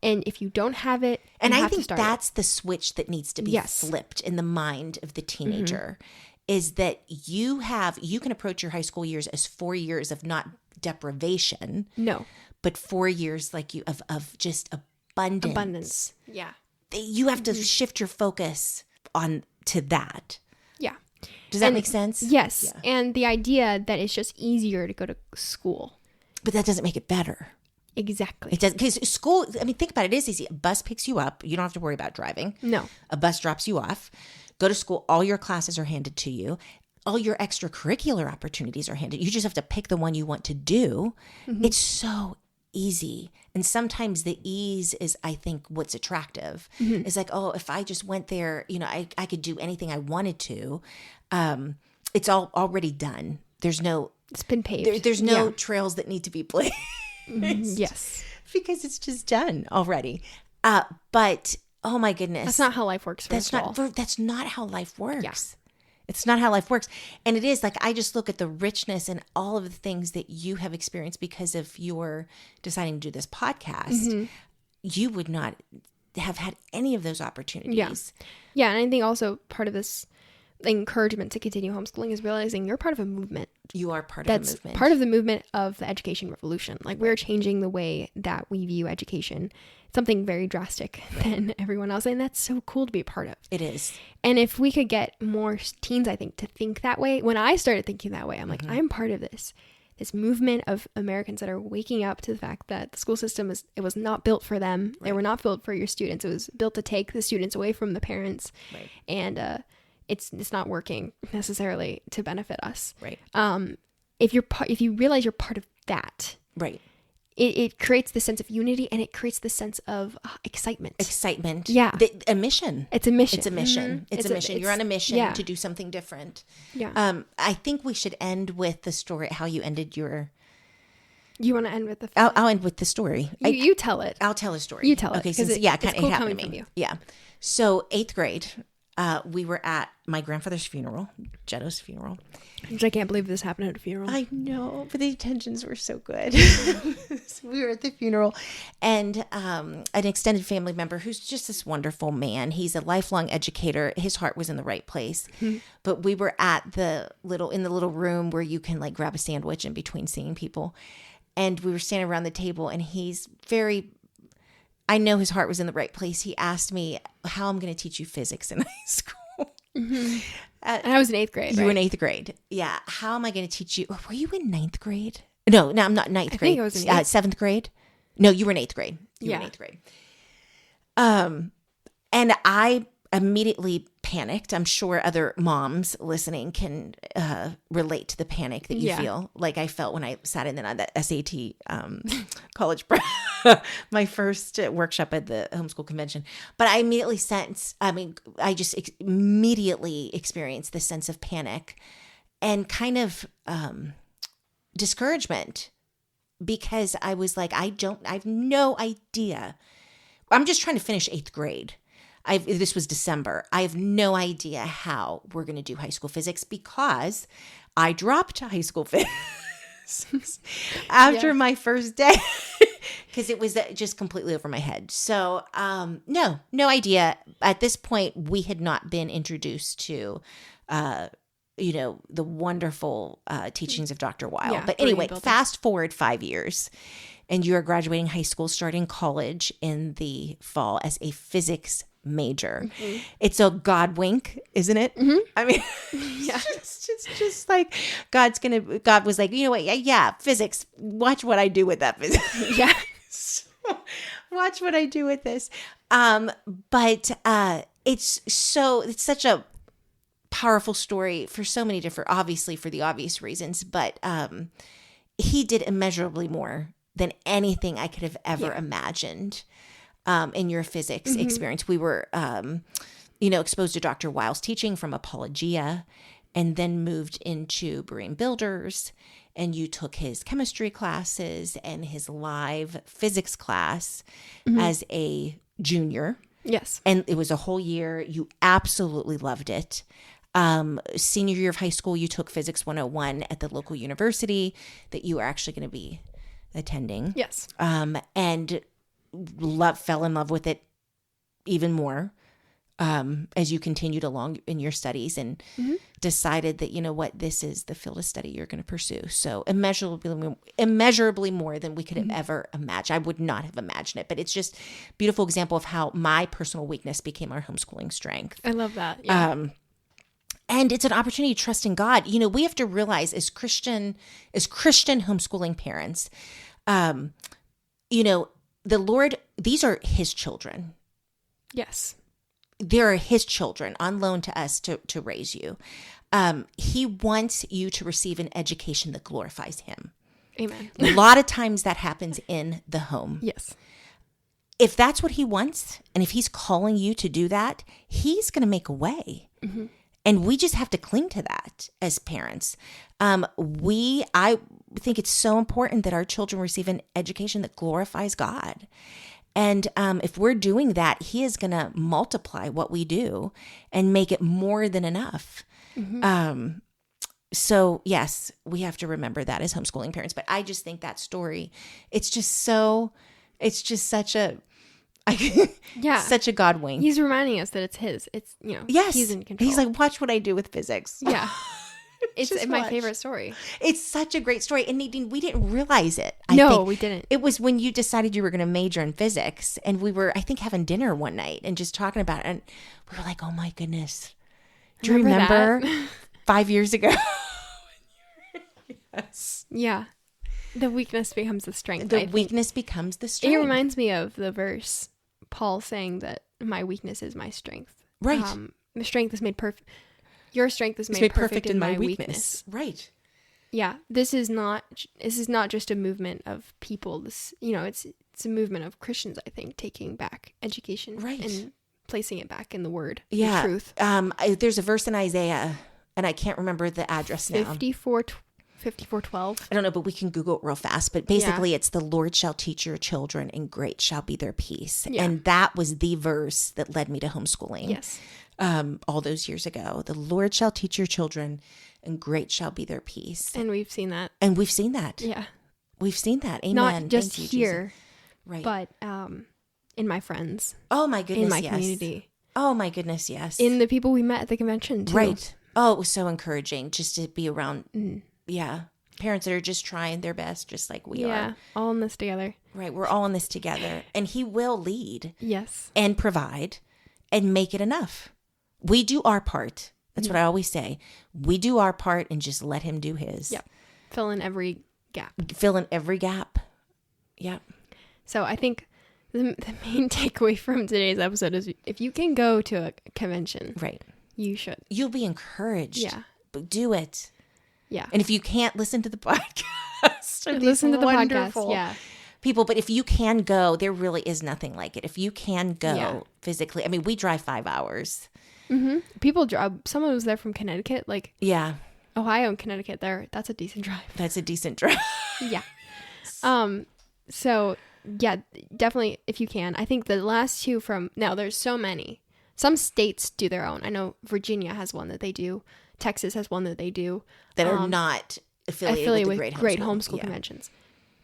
And if you don't have it, And you I have to think start it. that's the switch that needs to be Yes. flipped in the mind of the teenager is that you can approach your high school years as 4 years of not deprivation, No. but 4 years like you of just abundance. Abundance. Yeah. You have to shift your focus on to that. Yeah. Does that And- make sense? Yes. Yeah. And the idea that it's just easier to go to school. But that doesn't make it better. Exactly. It does, because school, I mean, think about it. It is easy. A bus picks you up. You don't have to worry about driving. No. A bus drops you off. Go to school. All your classes are handed to you. All your extracurricular opportunities are handed. You just have to pick the one you want to do. It's so easy. And sometimes the ease is, I think, what's attractive. It's like, oh, if I just went there, I could do anything I wanted to. It's all already done. There's no It's been paved. there's no Yeah. trails that need to be blazed. Yes. Because it's just done already. But oh my goodness, That's not how life works. that's First of all. that's not how life works. Yeah. It's not how life works. And it is like, I just look at the richness and all of the things that you have experienced because of your deciding to do this podcast. You would not have had any of those opportunities. Yeah. Yeah, and I think also part of this encouragement to continue homeschooling is realizing you're part of a movement. You are part of That's the movement. part of the movement of the education revolution. Like, we're changing the way that we view education. Something very drastic than everyone else. And that's so cool to be a part of. It is. And if we could get more teens, I think, to think that way. When I started thinking that way, I'm like, I'm part of this movement of Americans that are waking up to the fact that the school system it was not built for them. Right. They were not built for your students. It was built to take the students away from the parents. Right. And it's not working necessarily to benefit us. Right. If you realize you're part of that. Right. It creates the sense of unity, and it creates the sense of excitement. Yeah. A mission. It's a mission. It's a mission. Mm-hmm. It's a mission. You're on a mission to do something different. Yeah. I think we should end with the story, how you ended your... You want to end with the... I'll end with the story. You tell it. I'll tell a story. You tell it. Okay, since, it happened to me. Yeah. So 8th grade, we were at my grandfather's funeral, Jetto's funeral. Which I can't believe this happened at a funeral. I know, but the intentions were so good. We were at the funeral, and an extended family member who's just this wonderful man. He's a lifelong educator. His heart was in the right place. Mm-hmm. But we were at in the little room where you can like grab a sandwich in between seeing people. And we were standing around the table, and I know his heart was in the right place. He asked me how I'm going to teach you physics in high school. Mm-hmm. And I was in 8th grade. You were in 8th grade. Yeah. How am I going to teach you? Were you in 9th grade? No, I'm not 9th grade. I think I was in 7th grade. No, you were in 8th grade. You were in 8th grade. And I immediately panicked. I'm sure other moms listening can relate to the panic that you feel, like I felt when I sat in on that SAT college prep, my first workshop at the homeschool convention. But I immediately immediately experienced this sense of panic and kind of discouragement, because I was like, I have no idea. I'm just trying to finish 8th grade. This was December. I have no idea how we're going to do high school physics, because I dropped high school physics after my first day because it was just completely over my head. So no idea. At this point, we had not been introduced to the wonderful teachings of Dr. Weil. Yeah, but anyway, fast forward 5 years, and you are graduating high school, starting college in the fall as a physics major. Mm-hmm. It's a God wink, isn't it? Mm-hmm. I mean, it's just like God was like, you know what? Yeah, physics. Watch what I do with that physics. Yeah. Watch what I do with this. But it's such a powerful story for so many different, obviously for the obvious reasons, but he did immeasurably more than anything I could have ever imagined. In your physics experience, we were, exposed to Dr. Weil's teaching from Apologia, and then moved into Marine Builders, and you took his chemistry classes and his live physics class as a junior. Yes. And it was a whole year. You absolutely loved it. Senior year of high school, you took Physics 101 at the local university that you were actually going to be attending. Yes. And fell in love with it even more as you continued along in your studies, and decided that, you know what, this is the field of study you're going to pursue. So immeasurably more than we could have ever imagined. I would not have imagined it, but it's just a beautiful example of how my personal weakness became our homeschooling strength. I love that. Yeah. And it's an opportunity to trust in God. You know, we have to realize as Christian homeschooling parents, the Lord, these are his children. Yes. They're his children on loan to us to raise you. He wants you to receive an education that glorifies him. Amen. A lot of times that happens in the home. Yes. If that's what he wants, and if he's calling you to do that, he's going to make a way. Mm-hmm. And we just have to cling to that as parents. I think it's so important that our children receive an education that glorifies God. And if we're doing that, he is going to multiply what we do and make it more than enough. Mm-hmm. So yes, we have to remember that as homeschooling parents. But I just think that story, it's just such a Yeah. Such a God wink. He's reminding us that it's his. It's, Yes. he's in control. He's like, watch what I do with physics. Yeah. It's Just my watch. favorite story. It's such a great story. And Nadine, we didn't realize it. I No, think. we didn't. It was when you decided you were going to major in physics. And we were, I think, having dinner one night and just talking about it. And we were like, oh my goodness. Do you remember that? 5 years ago? Yes. Yeah. The weakness becomes the strength. The weakness becomes the strength. It reminds me of the verse, Paul saying that my weakness is my strength. Right. The strength is made perfect. Your strength is made perfect in my weakness. Right. Yeah. This is not just a movement of people. This, it's a movement of Christians, I think, taking back education. Right. And placing it back in the word. Yeah. The truth. There's a verse in Isaiah, and I can't remember the address now. 54:12. I don't know, but we can Google it real fast. But basically, it's the Lord shall teach your children, and great shall be their peace. Yeah. And that was the verse that led me to homeschooling. Yes. All those years ago. The Lord shall teach your children, and great shall be their peace. And we've seen that. And we've seen that. Yeah. We've seen that. Amen. Not just Thank you, here, Jesus. Right. but in my friends, Oh my goodness, in my yes. community, Oh my goodness, yes. in the people we met at the convention too. Right. Oh, it was so encouraging just to be around. Yeah. Parents that are just trying their best, just like we Yeah. are. All in this together. Right. We're all in this together. And he will lead Yes. and provide and make it enough. We do our part. That's what I always say. We do our part and just let him do his. Yep. Fill in every gap. Fill in every gap. Yep. So I think the main takeaway from today's episode is if you can go to a convention, Right. you should. You'll be encouraged. Yeah. But do it. Yeah. And if you can't listen to the podcast, Listen to the wonderful podcast. Yeah. people, but if you can go, there really is nothing like it. If you can go Yeah. physically, I mean, we drive 5 hours. Mm-hmm. People drive. Someone was there from Connecticut, like Yeah. Ohio and Connecticut. That's a decent drive. That's a decent drive. Yeah. So yeah, definitely if you can. I think the last two there's so many. Some states do their own. I know Virginia has one that they do. Texas has one that they do. That are not affiliated with the Great Homeschool Conventions.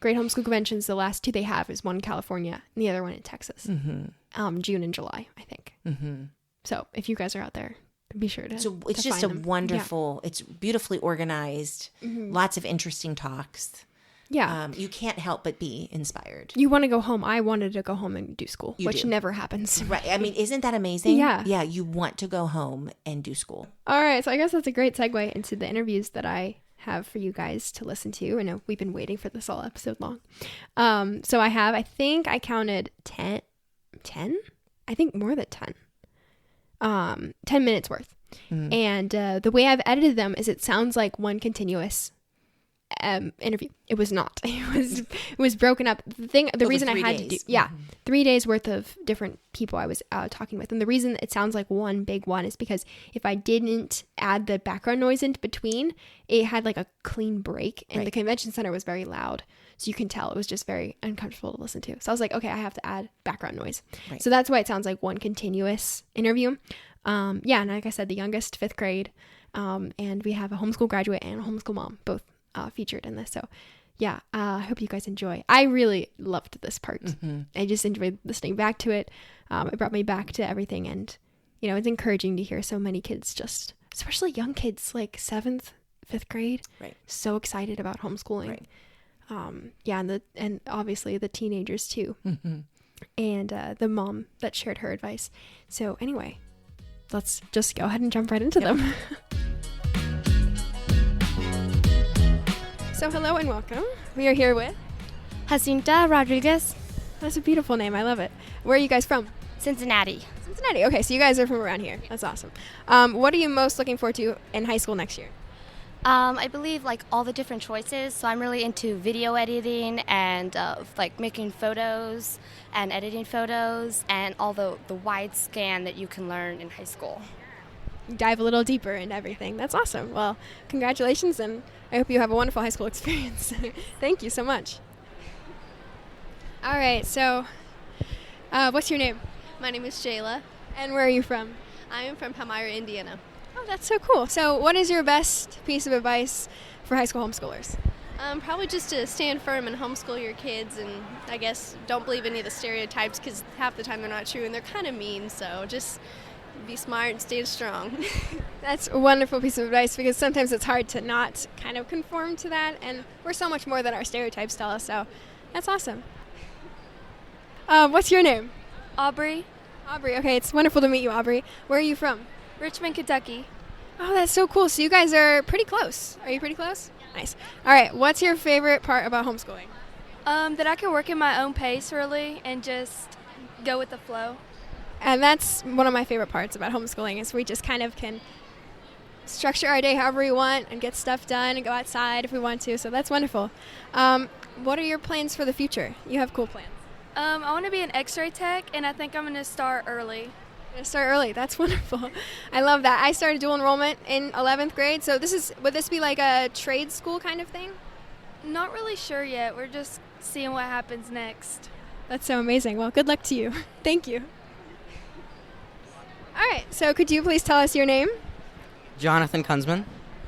Great Homeschool Conventions, the last two they have is one in California and the other one in Texas. Mm-hmm. June and July, I think. Mm-hmm. So if you guys are out there, be sure to. So it's to just find a them. wonderful. It's beautifully organized. Lots of interesting talks. Yeah. You can't help but be inspired. You want to go home. I wanted to go home and do school, which do. never happens. Right. I mean, isn't that amazing? Yeah. Yeah. You want to go home and do school. All right. So I guess that's a great segue into the interviews that I have for you guys to listen to. I know we've been waiting for this all episode long. So I think I counted 10? I think more than 10. 10 minutes worth. And the way I've edited them is it sounds like one continuous interview. It was not. It was broken up. The reason I had to do 3 days worth of different people I was talking with, and the reason it sounds like one big one is because if I didn't add the background noise in between, it had like a clean break, and the convention center was very loud, so you can tell it was just very uncomfortable to listen to. So I was like, okay, I have to add background noise. Right. So that's why it sounds like one continuous interview. And like I said, the youngest, 5th grade, and we have a homeschool graduate and a homeschool mom, both featured in this. So yeah, I hope you guys enjoy. I really loved this part. I just enjoyed listening back to it. It brought me back to everything, and it's encouraging to hear so many kids, just especially young kids like 7th, 5th grade, so excited about homeschooling. And obviously the teenagers too, and the mom that shared her advice. So anyway, let's just go ahead and jump right into them. So hello and welcome. We are here with Jacinta Rodriguez, That's a beautiful name. I love it. Where are you guys from? Cincinnati. Cincinnati. Okay, so you guys are from around here. That's awesome. What are you most looking forward to in high school next year? I believe like all the different choices. So I'm really into video editing and like making photos and editing photos and all the wide scan that you can learn in high school. Dive a little deeper into everything. That's awesome. Well, congratulations, and I hope you have a wonderful high school experience. Thank you so much. All right, so what's your name? My name is Jayla. And where are you from? I am from Palmyra, Indiana. Oh, that's so cool. So what is your best piece of advice for high school homeschoolers? Probably just to stand firm and homeschool your kids, and I guess don't believe any of the stereotypes because half the time they're not true and they're kind of mean. So just be smart and stay strong. That's a wonderful piece of advice because sometimes it's hard to not kind of conform to that, and we're so much more than our stereotypes tell us, so that's awesome. What's your name? Aubrey, Aubrey. Okay, it's wonderful to meet you, Aubrey. Where are you from? Richmond, Kentucky. Oh, that's so cool. So you guys are pretty close. Are you pretty close? Nice. All right, what's your favorite part about homeschooling? That I can work at my own pace, really, and just go with the flow. And that's one of my favorite parts about homeschooling is we just kind of can structure our day however we want and get stuff done and go outside if we want to. So that's wonderful. What are your plans for the future? You have cool plans. I want to be an X-ray tech, and I think I'm going to start early. You're gonna start early. That's wonderful. I love that. I started dual enrollment in 11th grade. So would this be like a trade school kind of thing? Not really sure yet. We're just seeing what happens next. That's so amazing. Well, good luck to you. Thank you. All right. So could you please tell us your name? Jonathan Kunzman,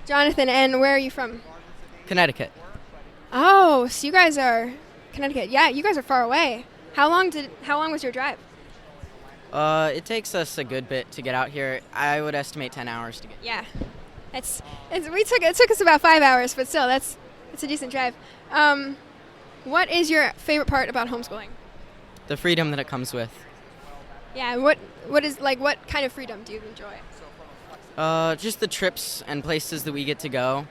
Jonathan, and where are you from? Connecticut. Oh, so you guys are Connecticut. Yeah, you guys are far away. How long was your drive? It takes us a good bit to get out here. I would estimate 10 hours to get. Yeah. It took us about 5 hours, but still it's a decent drive. What is your favorite part about homeschooling? The freedom that it comes with. Yeah, what kind of freedom do you enjoy? Just the trips and places that we get to go.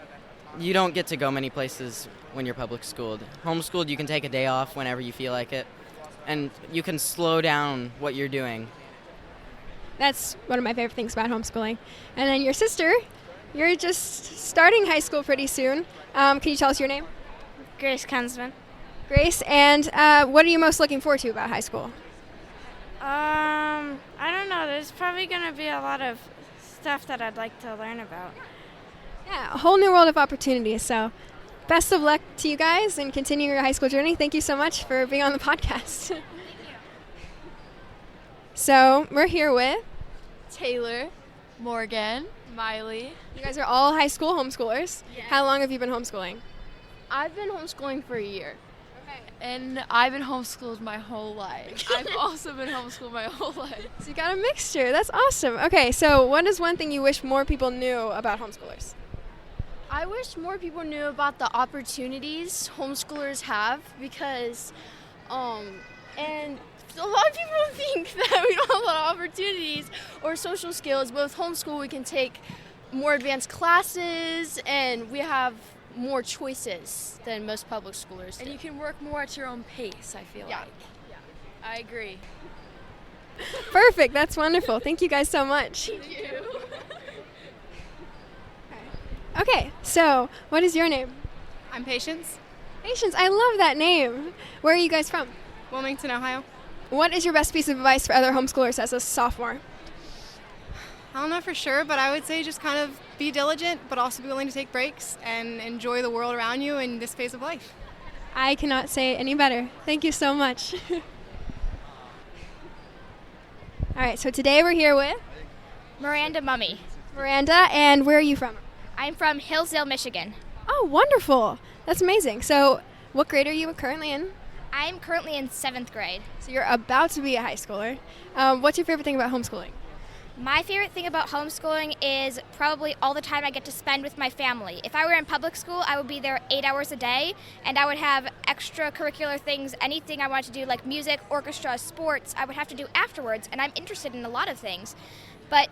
You don't get to go many places when you're public schooled. Homeschooled, you can take a day off whenever you feel like it, and you can slow down what you're doing. That's one of my favorite things about homeschooling. And then your sister, you're just starting high school pretty soon. Can you tell us your name? Grace Kunzman. Grace, and what are you most looking forward to about high school? I don't know. There's probably going to be a lot of stuff that I'd like to learn about. Yeah, a whole new world of opportunities. So best of luck to you guys and continue your high school journey. Thank you so much for being on the podcast. Thank you. So we're here with Taylor, Morgan, Miley. You guys are all high school homeschoolers. Yes. How long have you been homeschooling? I've been homeschooling for a year. Okay. And I've been homeschooled my whole life. I've also been homeschooled my whole life. So you got a mixture. That's awesome. Okay, so what is one thing you wish more people knew about homeschoolers? I wish more people knew about the opportunities homeschoolers have because, and a lot of people think that we don't have a lot of opportunities or social skills, but with homeschool we can take more advanced classes and we have more choices than most public schoolers do. And you can work more at your own pace, I feel like. Yeah. I agree. Perfect. That's wonderful. Thank you guys so much. Thank you. Okay, so what is your name? I'm Patience, Patience. I love that name. Where are you guys from? Wilmington, Ohio. What is your best piece of advice for other homeschoolers as a sophomore? I don't know for sure, but I would say just kind of be diligent, but also be willing to take breaks and enjoy the world around you in this phase of life. I cannot say it any better. Thank you so much. All right, so today we're here with Miranda Mummy. Miranda, and where are you from? I'm from Hillsdale, Michigan. Oh, wonderful. That's amazing. So what grade are you currently in? I'm currently in 7th grade. So you're about to be a high schooler. What's your favorite thing about homeschooling? My favorite thing about homeschooling is probably all the time I get to spend with my family. If I were in public school, I would be there 8 hours a day, and I would have extracurricular things, anything I wanted to do, like music, orchestra, sports, I would have to do afterwards, and I'm interested in a lot of things. But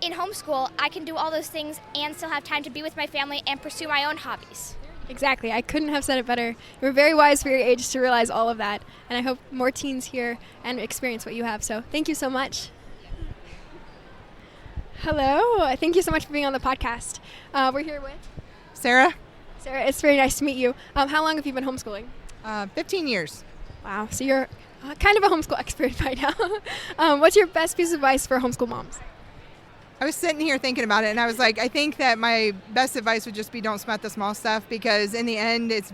in homeschool, I can do all those things and still have time to be with my family and pursue my own hobbies. Exactly. I couldn't have said it better. You're very wise for your age to realize all of that, and I hope more teens hear and experience what you have. So thank you so much. Hello. Thank you so much for being on the podcast. We're here with Sarah, Sarah. It's very nice to meet you. How long have you been homeschooling? 15 years. Wow. So you're kind of a homeschool expert by now. What's your best piece of advice for homeschool moms? I was sitting here thinking about it, and I was like, I think that my best advice would just be don't sweat the small stuff, because in the end, it's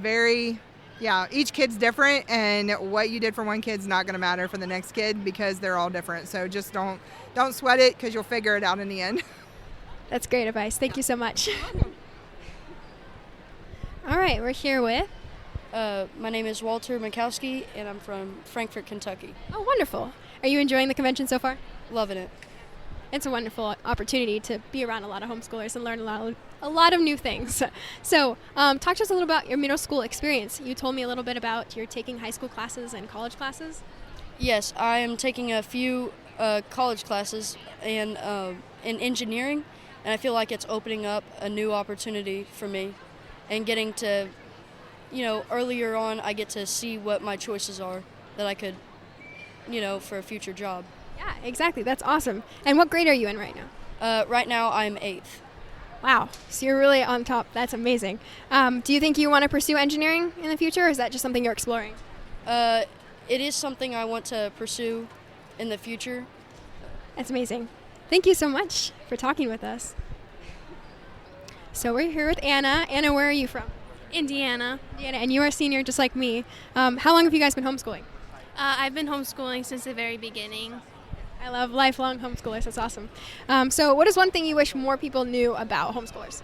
each kid's different, and what you did for one kid's not going to matter for the next kid because they're all different. So just don't sweat it, because you'll figure it out in the end. That's great advice. Thank you so much. All right, we're here with. My name is Walter Mikowski, and I'm from Frankfort, Kentucky. Oh, wonderful. Are you enjoying the convention so far? Loving it. It's a wonderful opportunity to be around a lot of homeschoolers and learn a lot of new things. So, talk to us a little about your middle school experience. You told me a little bit about your taking high school classes and college classes. Yes, I am taking a few college classes and in engineering, and I feel like it's opening up a new opportunity for me and getting to, earlier on I get to see what my choices are that I could, for a future job. Yeah, exactly. That's awesome. And what grade are you in right now? Right now I'm 8th. Wow. So you're really on top. That's amazing. Do you think you want to pursue engineering in the future, or is that just something you're exploring? It is something I want to pursue in the future. That's amazing. Thank you so much for talking with us. So we're here with Anna. Anna, where are you from? Indiana. Indiana, and you are a senior just like me. How long have you guys been homeschooling? I've been homeschooling since the very beginning. I love lifelong homeschoolers. That's awesome. So what is one thing you wish more people knew about homeschoolers?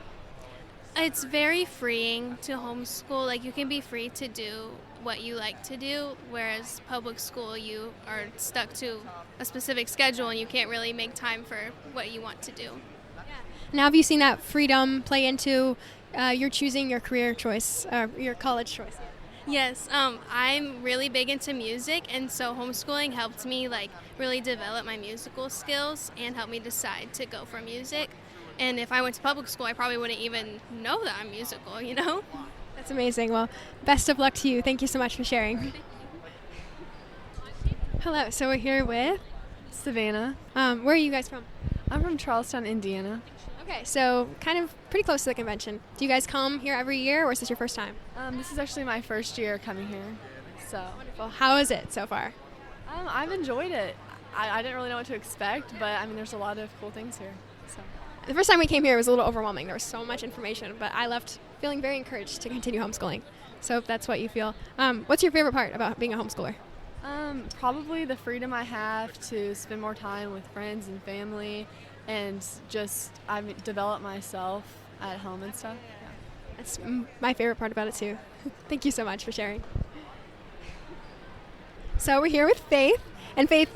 It's very freeing to homeschool. Like, you can be free to do what you like to do, whereas public school, you are stuck to a specific schedule and you can't really make time for what you want to do. Now, have you seen that freedom play into your choosing your career choice, your college choice? Yes, I'm really big into music, and so homeschooling helped me really develop my musical skills and help me decide to go for music. And if I went to public school, I probably wouldn't even know that I'm musical, That's amazing. Well, best of luck to you. Thank you so much for sharing. Hello, so we're here with Savannah. Where are you guys from? I'm from Charlestown, Indiana. Okay, so kind of pretty close to the convention. Do you guys come here every year, or is this your first time? This is actually my first year coming here. So wonderful. How is it so far? I've enjoyed it. I didn't really know what to expect, but there's a lot of cool things here. So the first time we came here, it was a little overwhelming. There was so much information, but I left feeling very encouraged to continue homeschooling. So if that's what you feel. What's your favorite part about being a homeschooler? Probably the freedom I have to spend more time with friends and family, and just develop myself at home and stuff. Yeah. That's my favorite part about it too. Thank you so much for sharing. So we're here with Faith, and Faith,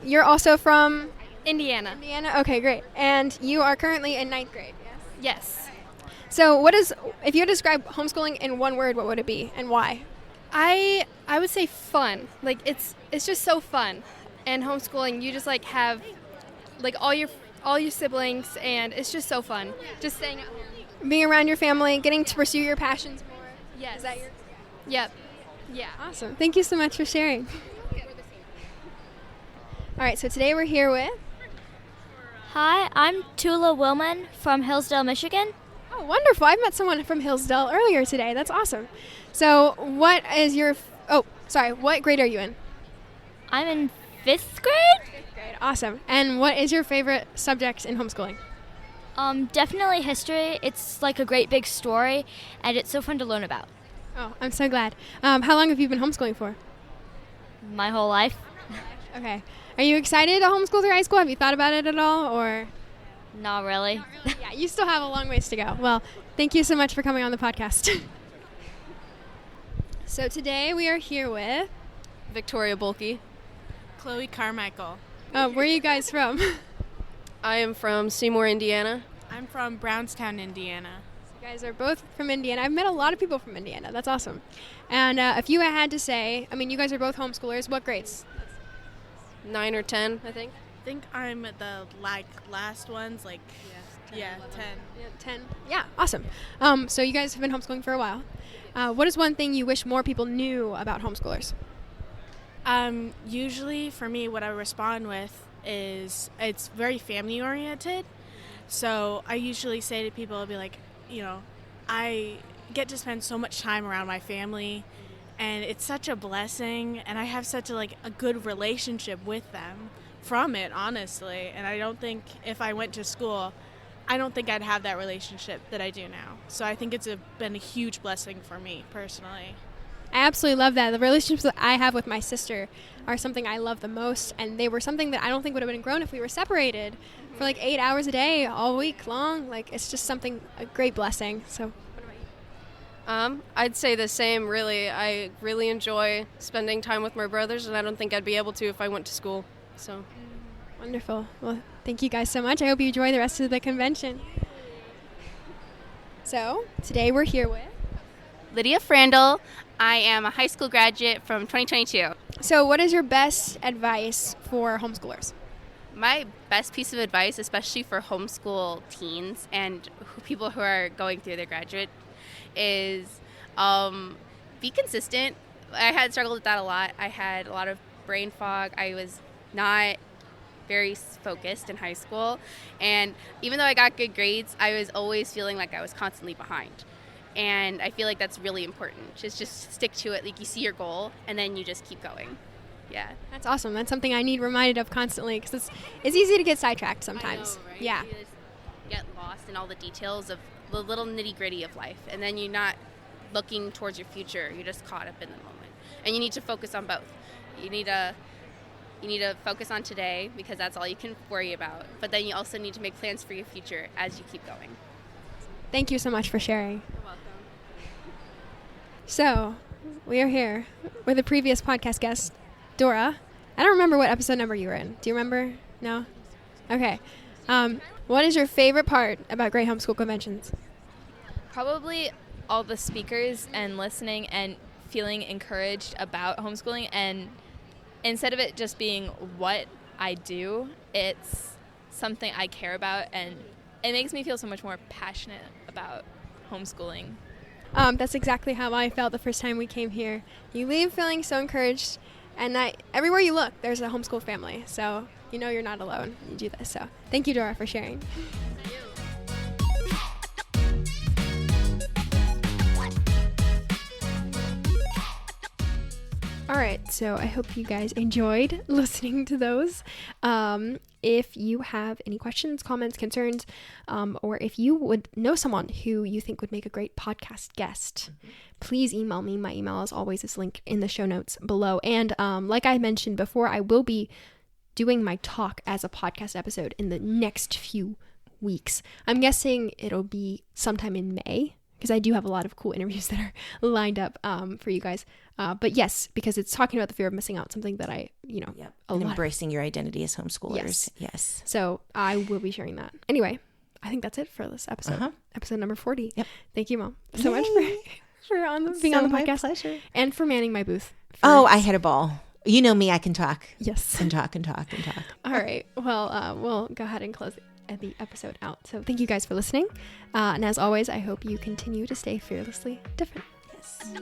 you're also from Indiana. Indiana. Okay, great. And you are currently in 9th grade. Yes. So if you had to describe homeschooling in one word, what would it be, and why? I would say fun. It's just so fun. And homeschooling, you just have all your siblings, and it's just so fun. Just staying at home. Being around your family, getting to pursue your passions more. Yes. Is that your? Yep. Yeah. Awesome. Thank you so much for sharing. All right, so today we're here with. Hi, I'm Tula Willman from Hillsdale, Michigan. Oh, wonderful. I've met someone from Hillsdale earlier today. That's awesome. So what grade are you in? I'm in 5th grade. 5th grade. Awesome. And what is your favorite subject in homeschooling? Definitely history. It's like a great big story, and it's so fun to learn about. Oh, I'm so glad. How long have you been homeschooling for? My whole life. Okay. Are you excited to homeschool through high school? Have you thought about it at all, or? Not really. Yeah, you still have a long ways to go. Well, thank you so much for coming on the podcast. So today we are here with Victoria Bulkey. Chloe Carmichael. Where are you guys from? I am from Seymour, Indiana. I'm from Brownstown, Indiana. So you guys are both from Indiana. I've met a lot of people from Indiana. That's awesome. And if you had to say, you guys are both homeschoolers. What grades? 9 or 10, I think. I think I'm the last ones, 10. Yeah, 10. Yeah, awesome. So you guys have been homeschooling for a while. What is one thing you wish more people knew about homeschoolers? Usually for me, what I respond with is it's very family oriented. So I usually say to people, I'll be like, I get to spend so much time around my family, and it's such a blessing, and I have such a good relationship with them from it, honestly. And I don't think if I went to school, I don't think I'd have that relationship that I do now. So I think it's been a huge blessing for me personally. I absolutely love that. The relationships that I have with my sister are something I love the most, and they were something that I don't think would have been grown if we were separated for 8 hours a day all week long. It's just a great blessing. So what about I'd say the same, really. I really enjoy spending time with my brothers, and I don't think I'd be able to if I went to school. So, Wonderful. Well, thank you guys so much. I hope you enjoy the rest of the convention. So, today we're here with Lydia Frandl. I am a high school graduate from 2022. So, what is your best advice for homeschoolers? My best piece of advice, especially for homeschool teens and people who are going through their graduate, is be consistent. I had struggled with that a lot. I had a lot of brain fog. I was not very focused in high school. And even though I got good grades, I was always feeling like I was constantly behind. And I feel like that's really important. Just stick to it. Like, you see your goal, and then you just keep going. Yeah. That's awesome. That's something I need reminded of constantly, because it's easy to get sidetracked sometimes. I know, right? Yeah. You just get lost in all the details of the little nitty-gritty of life, and then you're not looking towards your future. You're just caught up in the moment. And you need to focus on both. You need to focus on today, because that's all you can worry about. But then you also need to make plans for your future as you keep going. Thank you so much for sharing. You're welcome. So, we are here with a previous podcast guest, Dora. I don't remember what episode number you were in. Do you remember? No? Okay. What is your favorite part about Great Homeschool Conventions? Probably all the speakers and listening and feeling encouraged about homeschooling, and instead of it just being what I do, it's something I care about, and it makes me feel so much more passionate about homeschooling. That's exactly how I felt the first time we came here. You leave feeling so encouraged, and everywhere you look, there's a homeschool family. So you know you're not alone. You do this. So thank you, Dora, for sharing. All right, so I hope you guys enjoyed listening to those. If you have any questions, comments, concerns, or if you would know someone who you think would make a great podcast guest, please email me. My email, as always, is linked in the show notes below. And like I mentioned before, I will be doing my talk as a podcast episode in the next few weeks. I'm guessing it'll be sometime in May, because I do have a lot of cool interviews that are lined up for you guys. But yes, because it's talking about the fear of missing out, something that I, and embracing your identity as homeschoolers. Yes. So I will be sharing that. Anyway, I think that's it for this episode. Episode number 40. Yep. Thank you, Mom, so much for being on the podcast. Pleasure. And for manning my booth. Oh, I had a ball. You know me, I can talk. Yes. And talk. All right. Well, we'll go ahead and close the episode out. So thank you guys for listening. And as always, I hope you continue to stay fearlessly different. Yes.